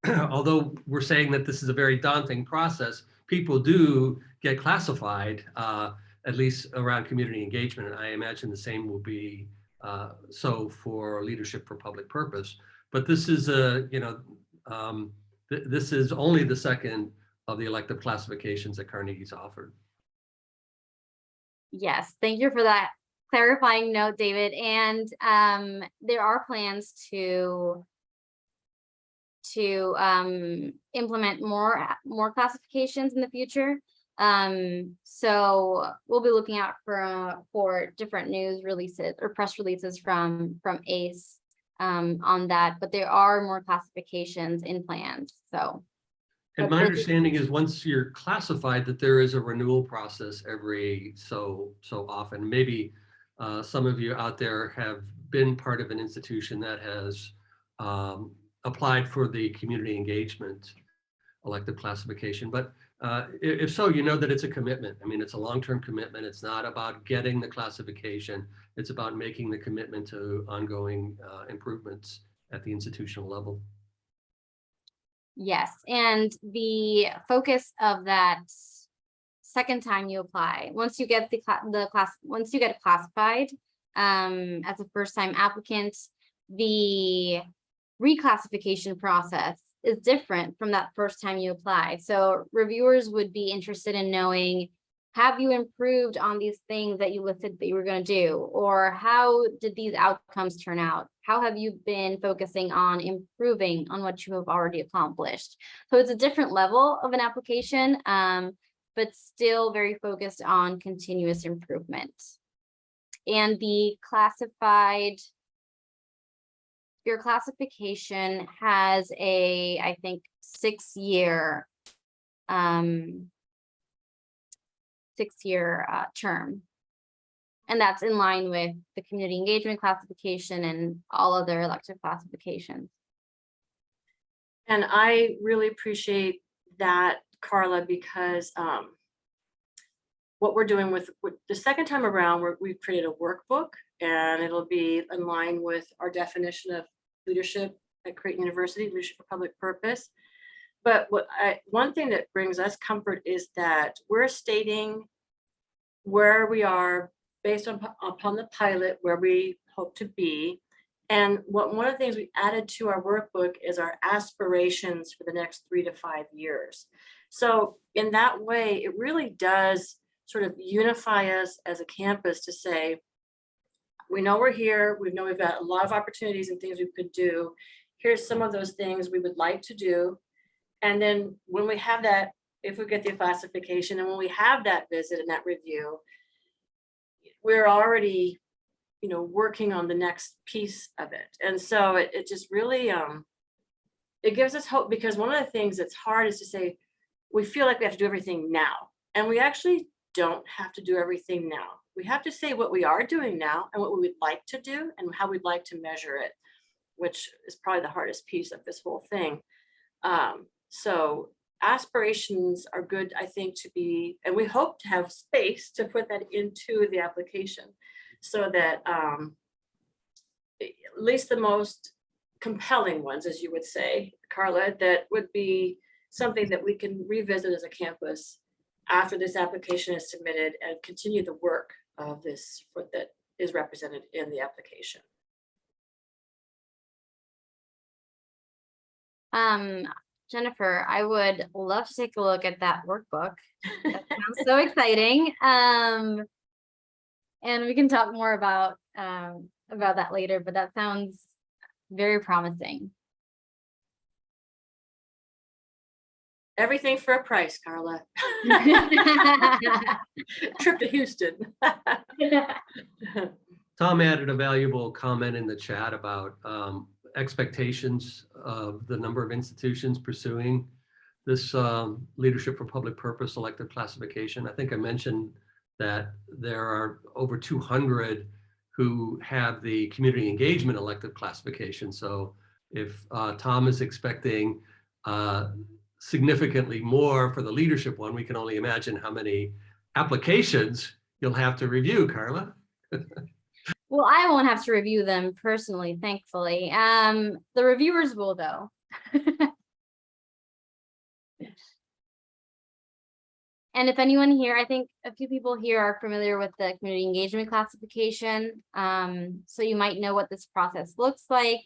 although we're saying that this is a very daunting process, people do get classified, at least around community engagement. And I imagine the same will be so for leadership for public purpose. But this is this is only the second of the elective classifications that Carnegie's offered. Yes, thank you for that clarifying note, David. And there are plans to implement more classifications in the future. So we'll be looking out for different news releases or press releases from ACE on that, but there are more classifications in plans. So. And my understanding is once you're classified that there is a renewal process every so often. Maybe some of you out there have been part of an institution that has applied for the community engagement elective classification. But if so, you know that it's a commitment. I mean, it's a long-term commitment. It's not about getting the classification. It's about making the commitment to ongoing improvements at the institutional level. Yes, and the focus of that second time you apply, once you get once you get classified as a first-time applicant, the reclassification process is different from that first time you apply. So reviewers would be interested in knowing, have you improved on these things that you listed that you were going to do? Or how did these outcomes turn out? How have you been focusing on improving on what you have already accomplished? So it's a different level of an application, but still very focused on continuous improvement. And your classification has a, I think, 6-year term. And that's in line with the community engagement classification and all other elective classifications. And I really appreciate that, Carla, because what we're doing with the second time around, we've created a workbook, and it'll be in line with our definition of leadership at Creighton University, leadership for public purpose. But one thing that brings us comfort is that we're stating where we are based upon the pilot, where we hope to be. And one of the things we added to our workbook is our aspirations for the next 3 to 5 years. So in that way, it really does sort of unify us as a campus to say, we know we're here, we know we've got a lot of opportunities and things we could do. Here's some of those things we would like to do. And then when we have that, if we get the classification and when we have that visit and that review, we're already, working on the next piece of it. And so it just really, it gives us hope, because one of the things that's hard is to say, we feel like we have to do everything now. And we actually don't have to do everything now. We have to say what we are doing now and what we would like to do and how we'd like to measure it, which is probably the hardest piece of this whole thing. So aspirations are good, I think, to be, and we hope to have space to put that into the application so that at least the most compelling ones, as you would say, Carla, that would be something that we can revisit as a campus after this application is submitted and continue the work of this that is represented in the application. Jennifer, I would love to take a look at that workbook. That sounds so exciting. And we can talk more about that later, but that sounds very promising. Everything for a price, Carla. Trip to Houston. Tom added a valuable comment in the chat about expectations of the number of institutions pursuing this leadership for public purpose elective classification. I think I mentioned that there are over 200 who have the community engagement elective classification. So if Tom is expecting significantly more for the leadership one, we can only imagine how many applications you'll have to review, Carla. Well, I won't have to review them personally, thankfully. The reviewers will, though. And if anyone here, I think a few people here are familiar with the community engagement classification. So you might know what this process looks like,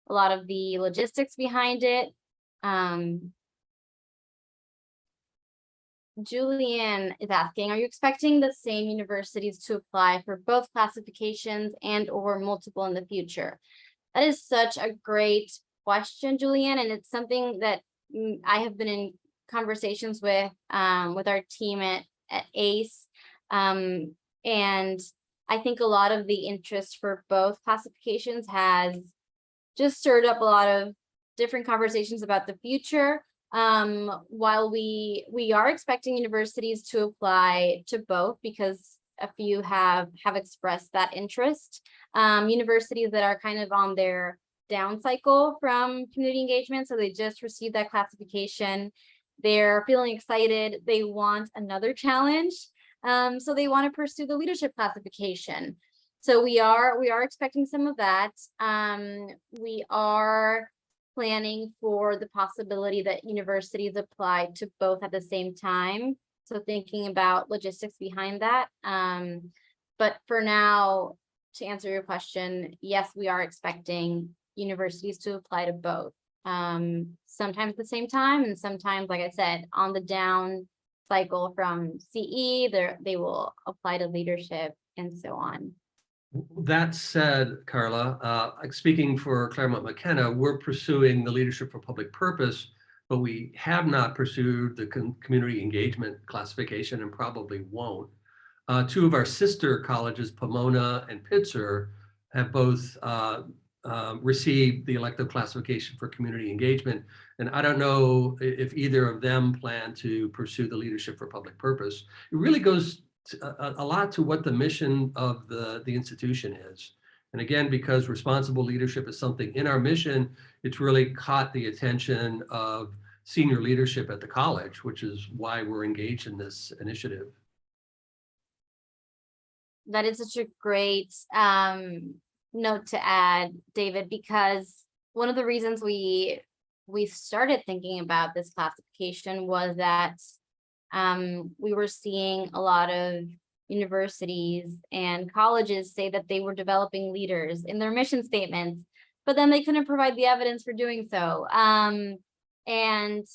a lot of the logistics behind it. Julianne is asking, are you expecting the same universities to apply for both classifications and or multiple in the future? That is such a great question, Julianne, and it's something that I have been in conversations with our team at ACE. And I think a lot of the interest for both classifications has just stirred up a lot of different conversations about the future. While we are expecting universities to apply to both because a few have expressed that interest, universities that are kind of on their down cycle from community engagement, so they just received that classification, they're feeling excited, they want another challenge, so they want to pursue the leadership classification. So we are expecting some of that. We are planning for the possibility that universities apply to both at the same time. So thinking about logistics behind that. But for now, to answer your question, yes, we are expecting universities to apply to both. Sometimes at the same time, and sometimes, like I said, on the down cycle from CE, they will apply to leadership and so on. That said, Carla, speaking for Claremont McKenna, we're pursuing the leadership for public purpose, but we have not pursued the community engagement classification and probably won't. Two of our sister colleges, Pomona and Pitzer, have both received the elective classification for community engagement. And I don't know if either of them plan to pursue the leadership for public purpose. It really goes a lot to what the mission of the institution is. And again, because responsible leadership is something in our mission, it's really caught the attention of senior leadership at the college, which is why we're engaged in this initiative. That is such a great note to add, David, because one of the reasons we started thinking about this classification was that we were seeing a lot of universities and colleges say that they were developing leaders in their mission statements, but then they couldn't provide the evidence for doing so. And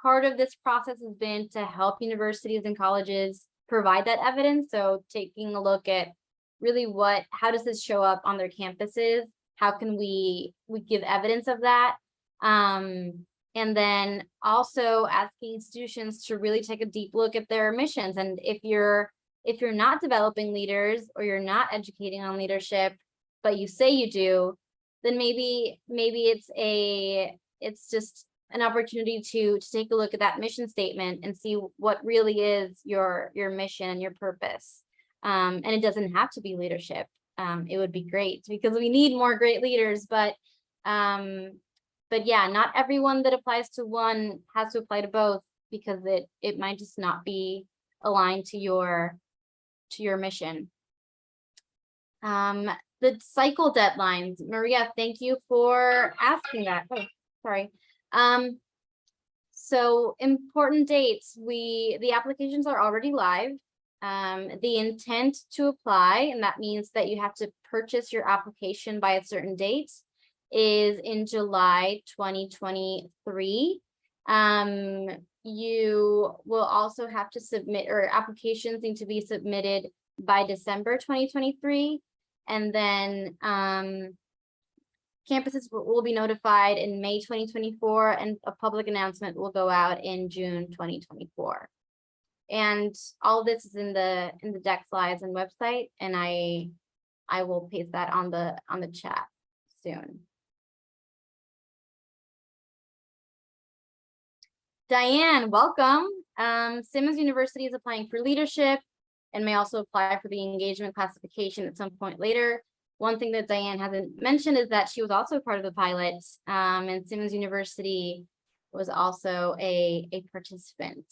part of this process has been to help universities and colleges provide that evidence. So taking a look at really how does this show up on their campuses? How can we give evidence of that? And then also asking institutions to really take a deep look at their missions. And if you're not developing leaders or you're not educating on leadership, but you say you do, then maybe it's just an opportunity to take a look at that mission statement and see what really is your mission and your purpose. And it doesn't have to be leadership. It would be great because we need more great leaders, but yeah, not everyone that applies to one has to apply to both because it might just not be aligned to your mission. The cycle deadlines, Maria, thank you for asking that. Oh, sorry. So important dates, the applications are already live. The intent to apply, and that means that you have to purchase your application by a certain date, is in July 2023. You will also have to submit, or applications need to be submitted by December 2023. And then campuses will be notified in May 2024, and a public announcement will go out in June 2024. And all of this is in the deck slides and website, and I I will paste that on the chat soon. Diane, welcome. Simmons University is applying for leadership and may also apply for the engagement classification at some point later. One thing that Diane hasn't mentioned is that she was also part of the pilot, and Simmons University was also a participant.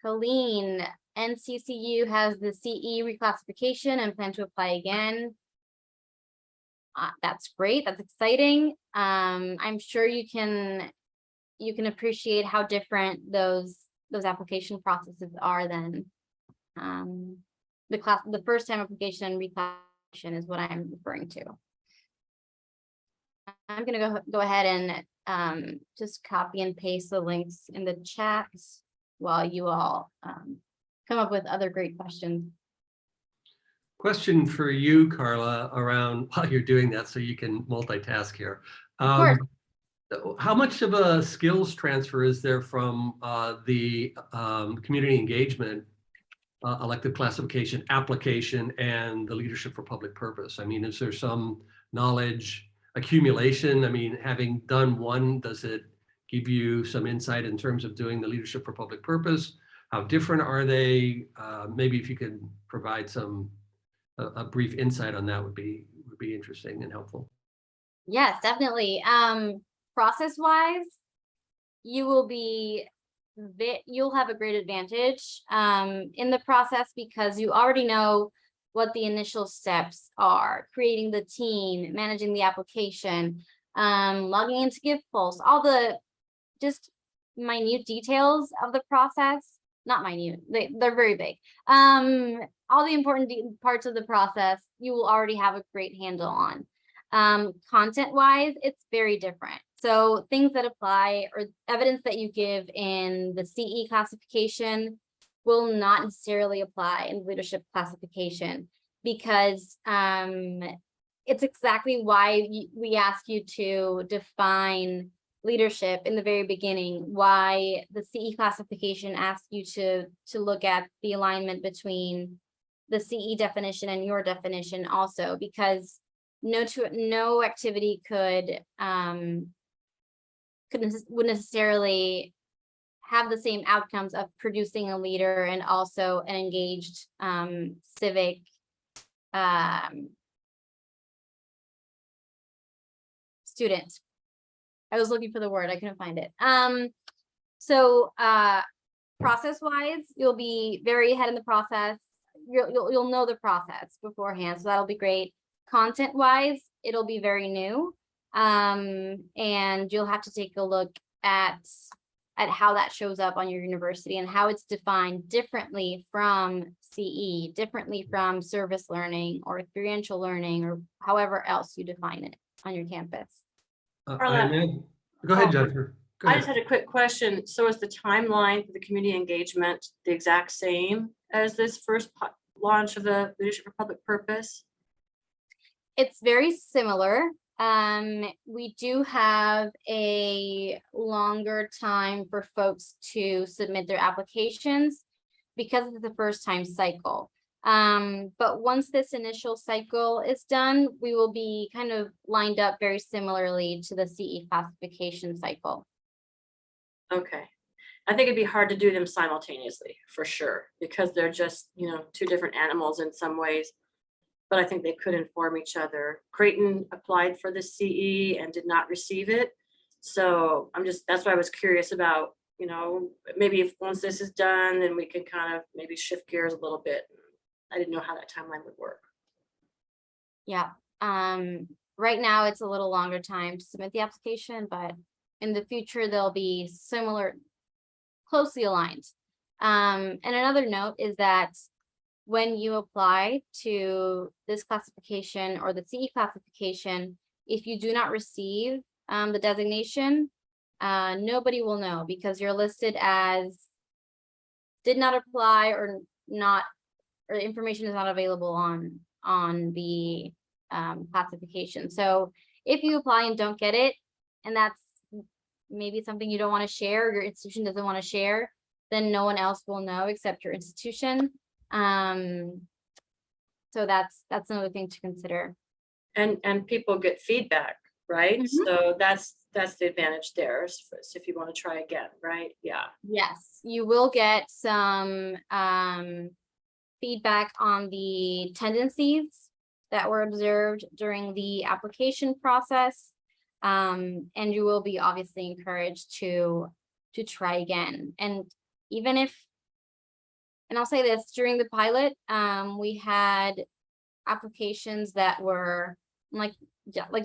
Colleen, NCCU has the CE reclassification and plan to apply again. That's great. That's exciting. I'm sure you can appreciate how different those application processes are than the first time application and reclassification is what I'm referring to. I'm gonna go ahead and just copy and paste the links in the chat while you all come up with other great questions. Question for you, Carla, around while you're doing that, so you can multitask here. Of course. How much of a skills transfer is there from the community engagement elective classification application and the leadership for public purpose? I mean, is there some knowledge accumulation? I mean, having done one, does it give you some insight in terms of doing the leadership for public purpose? How different are they? Maybe if you could provide a brief insight on that would be interesting and helpful. Yes, definitely. Process-wise, you'll have a great advantage in the process because you already know what the initial steps are: creating the team, managing the application, logging into GivePulse, all the just minute details of the process. Not minute, they're very big. All the important parts of the process you will already have a great handle on. Content-wise, it's very different. So things that apply or evidence that you give in the CE classification will not necessarily apply in leadership classification because it's exactly why we ask you to define leadership in the very beginning, why the CE classification asks you to look at the alignment between the CE definition and your definition also, because no activity would necessarily have the same outcomes of producing a leader and also an engaged civic student. I was looking for the word, I couldn't find it. So process-wise, you'll be very ahead in the process. You'll know the process beforehand, so that'll be great. Content-wise, it'll be very new, and you'll have to take a look at how that shows up on your university and how it's defined differently from CE, differently from service learning or experiential learning, or however else you define it on your campus. Carla, go ahead, Jennifer. Go I ahead. just had a quick question. So is the timeline for the community engagement the exact same as this first launch of the leadership for public purpose? It's very similar. We do have a longer time for folks to submit their applications because it's the first time cycle. But once this initial cycle is done, we will be kind of lined up very similarly to the CE classification cycle. Okay. I think it'd be hard to do them simultaneously for sure, because they're just, two different animals in some ways. But I think they could inform each other. Creighton applied for the CE and did not receive it. So that's why I was curious about, maybe if once this is done, then we can kind of maybe shift gears a little bit. I didn't know how that timeline would work. Yeah. Right now it's a little longer time to submit the application, but in the future they'll be similar, closely aligned. And another note is that when you apply to this classification or the CE classification, if you do not receive the designation, nobody will know because you're listed as did not apply or information is not available on the classification. So if you apply and don't get it, and that's maybe something you don't want to share, or your institution doesn't want to share, then no one else will know except your institution. So that's another thing to consider. And people get feedback, right? Mhm. So that's the advantage there. So if you want to try again, right? Yeah. Yes, you will get some feedback on the tendencies that were observed during the application process. And you will be obviously encouraged to try again. And even if, and I'll say this, during the pilot, we had applications that were like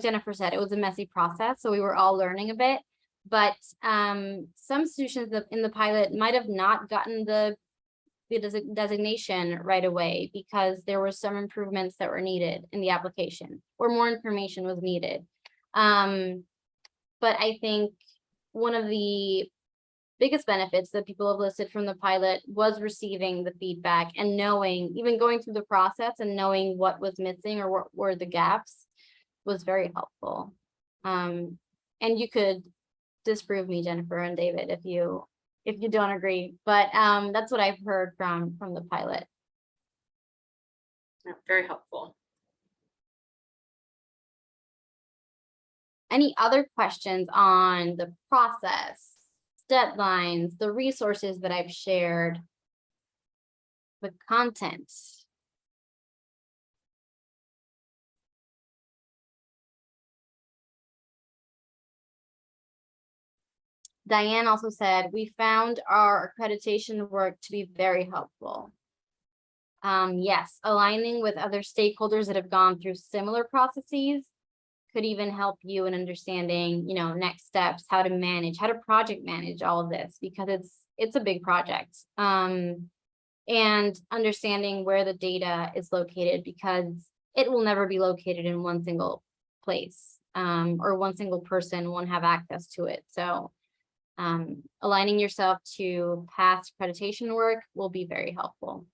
Jennifer said, it was a messy process. So we were all learning a bit, but some students in the pilot might have not gotten the designation right away because there were some improvements that were needed in the application or more information was needed. But I think one of the biggest benefits that people have listed from the pilot was receiving the feedback and knowing, even going through the process and knowing what was missing or what were the gaps was very helpful. And you could disprove me, Jennifer and David, if you don't agree, but that's what I've heard from the pilot. Yeah, very helpful. Any other questions on the process, deadlines, the resources that I've shared, the content? Diane also said, we found our accreditation work to be very helpful. Yes, aligning with other stakeholders that have gone through similar processes could even help you in understanding, next steps, how to manage, how to project manage all of this, because it's a big project. And understanding where the data is located, because it will never be located in one single place, or one single person won't have access to it. So aligning yourself to past accreditation work will be very helpful.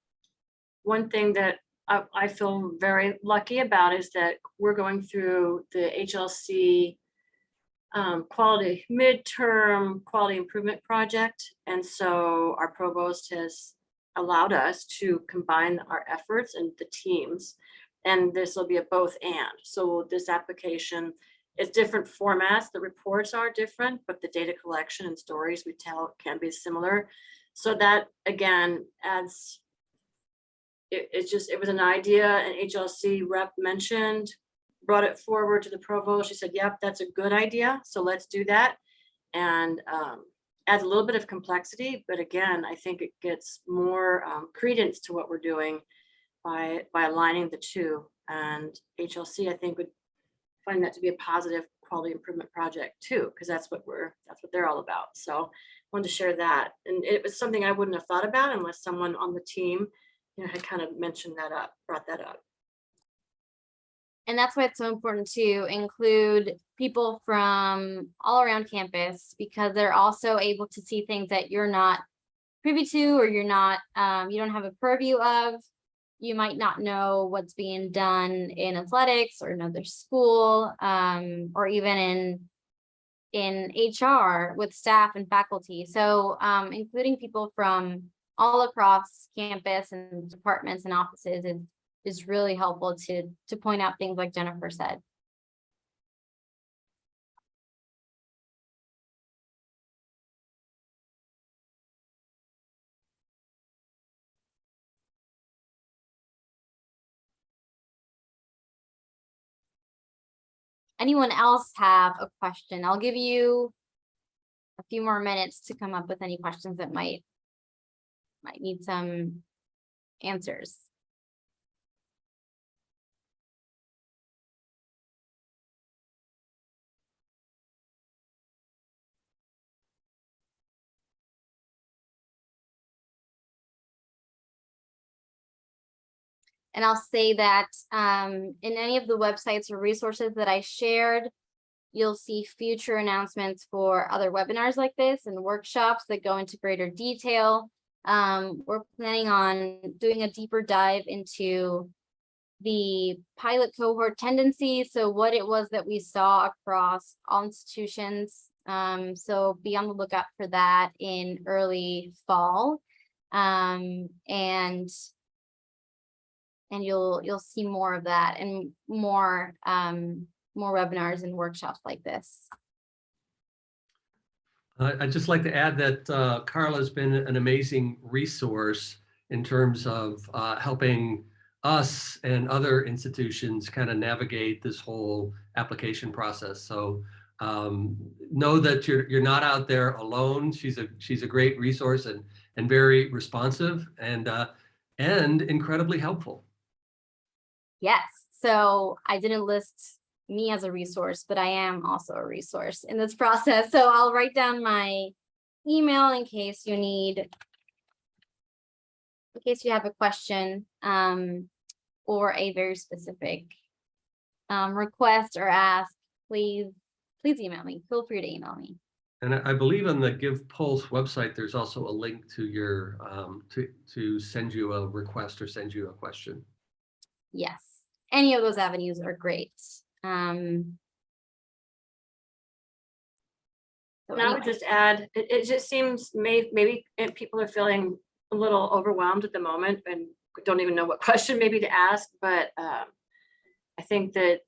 One thing that I feel very lucky about is that we're going through the HLC quality midterm quality improvement project. And so our provost has allowed us to combine our efforts and the teams. And this will be a both and. So this application is different formats. The reports are different, but the data collection and stories we tell can be similar. So that again adds, it was an idea an HLC rep mentioned, brought it forward to the provost. She said, yep, that's a good idea. So let's do that. And adds a little bit of complexity, but again, I think it gets more credence to what we're doing by aligning the two. And HLC, I think, would find that to be a positive quality improvement project too, because that's what they're all about. So I wanted to share that. And it was something I wouldn't have thought about unless someone on the team had kind of brought that up. And that's why it's so important to include people from all around campus, because they're also able to see things that you're not privy to, or you're not, you don't have a purview of. You might not know what's being done in athletics or another school, or even in HR with staff and faculty. So including people from all across campus and departments and offices is really helpful to point out things like Jennifer said. Anyone else have a question? I'll give you a few more minutes to come up with any questions that might need some answers. And I'll say that in any of the websites or resources that I shared, you'll see future announcements for other webinars like this and workshops that go into greater detail. We're planning on doing a deeper dive into the pilot cohort tendencies. So what it was that we saw across all institutions. So be on the lookout for that in early fall. And and you'll see more of that and more webinars and workshops like this. I'd just like to add that Carla's been an amazing resource in terms of helping us and other institutions kind of navigate this whole application process. So know that you're not out there alone. She's a great resource and very responsive and incredibly helpful. Yes, so I didn't list me as a resource, but I am also a resource in this process. So I'll write down my email in case you have a question or a very specific request or ask. Please email me. Feel free to email me. And I believe on the Give Pulse website, there's also a link to your to send you a request or send you a question. Yes, any of those avenues are great. So And I would just add, it just seems maybe people are feeling a little overwhelmed at the moment and don't even know what question maybe to ask. But I think that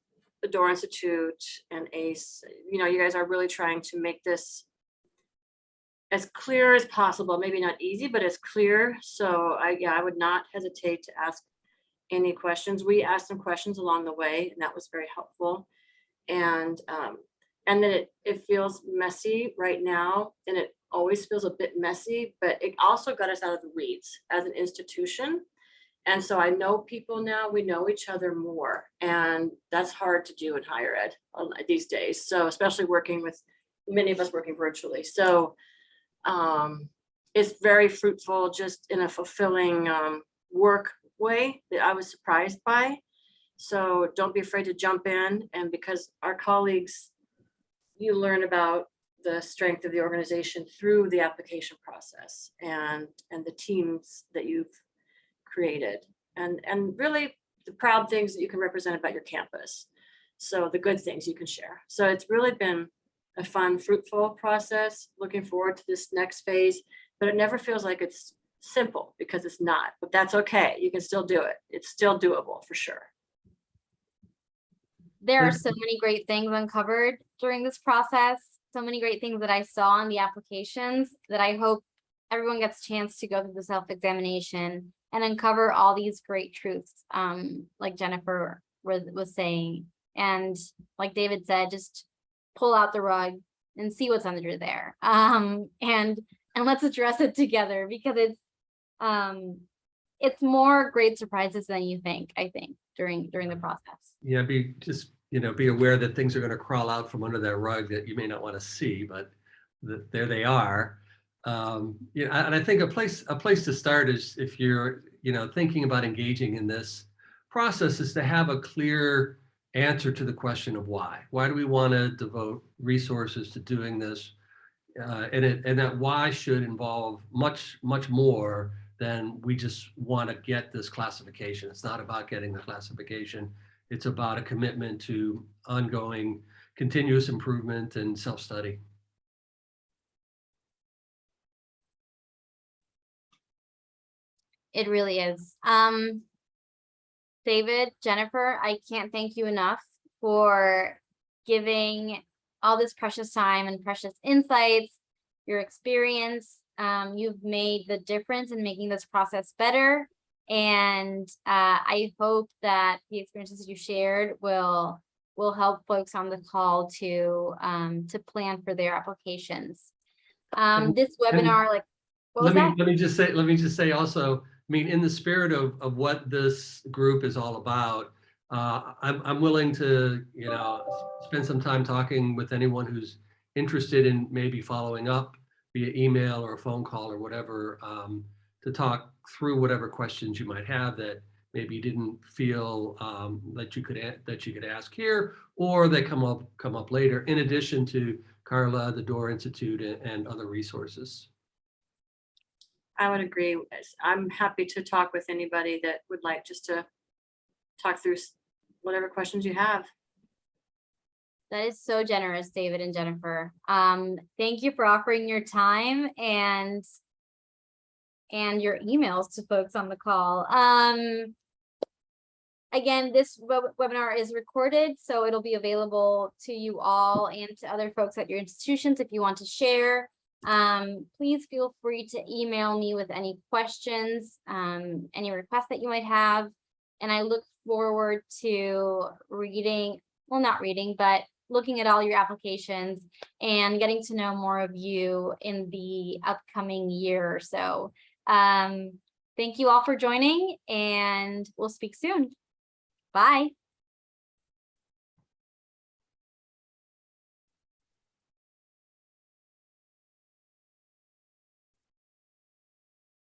the Doerr Institute and ACE, you guys are really trying to make this as clear as possible. Maybe not easy, but as clear. So I would not hesitate to ask any questions. We asked some questions along the way, and that was very helpful. And then it feels messy right now, and it always feels a bit messy, but it also got us out of the weeds as an institution. And so I know people now, we know each other more, and that's hard to do in higher ed these days. So especially working with many of us working virtually. So it's very fruitful, just in a fulfilling work way that I was surprised by. So don't be afraid to jump in, and because our colleagues, you learn about the strength of the organization through the application process and the teams that you've created, and really the proud things that you can represent about your campus. So the good things you can share. So it's really been a fun, fruitful process. Looking forward to this next phase, but it never feels like it's simple, because it's not, but that's okay. You can still do it. It's still doable for sure. There are so many great things uncovered during this process, so many great things that I saw in the applications that I hope everyone gets a chance to go through the self-examination and uncover all these great truths, like Jennifer was saying. And like David said, just pull out the rug and see what's under there. And let's address it together, because it's more great surprises than you think, I think, during the process. Yeah, be aware that things are going to crawl out from under that rug that you may not want to see, but there they are. And I think a place to start is, if you're thinking about engaging in this process, is to have a clear answer to the question of why. Why do we want to devote resources to doing this? And that why should involve much more than we just want to get this classification. It's not about getting the classification. It's about a commitment to ongoing continuous improvement and self-study. It really is. David, Jennifer, I can't thank you enough for giving all this precious time and precious insights, your experience. You've made the difference in making this process better. And I hope that the experiences you shared will help folks on the call to plan for their applications. This webinar, let me just say also, I mean, in the spirit of what this group is all about, I'm willing to, spend some time talking with anyone who's interested in maybe following up via email or a phone call or whatever, to talk through whatever questions you might have that maybe you didn't feel that you could ask here, or they come up later, in addition to Carla, the Doerr Institute, and other resources. I would agree. I'm happy to talk with anybody that would like just to talk through whatever questions you have. That is so generous, David and Jennifer. Thank you for offering your time and your emails to folks on the call. Again, this webinar is recorded, so it'll be available to you all and to other folks at your institutions if you want to share. Please feel free to email me with any questions, any requests that you might have. And I look forward to reading, well, not reading, but looking at all your applications and getting to know more of you in the upcoming year or so. Thank you all for joining, and we'll speak soon. Bye.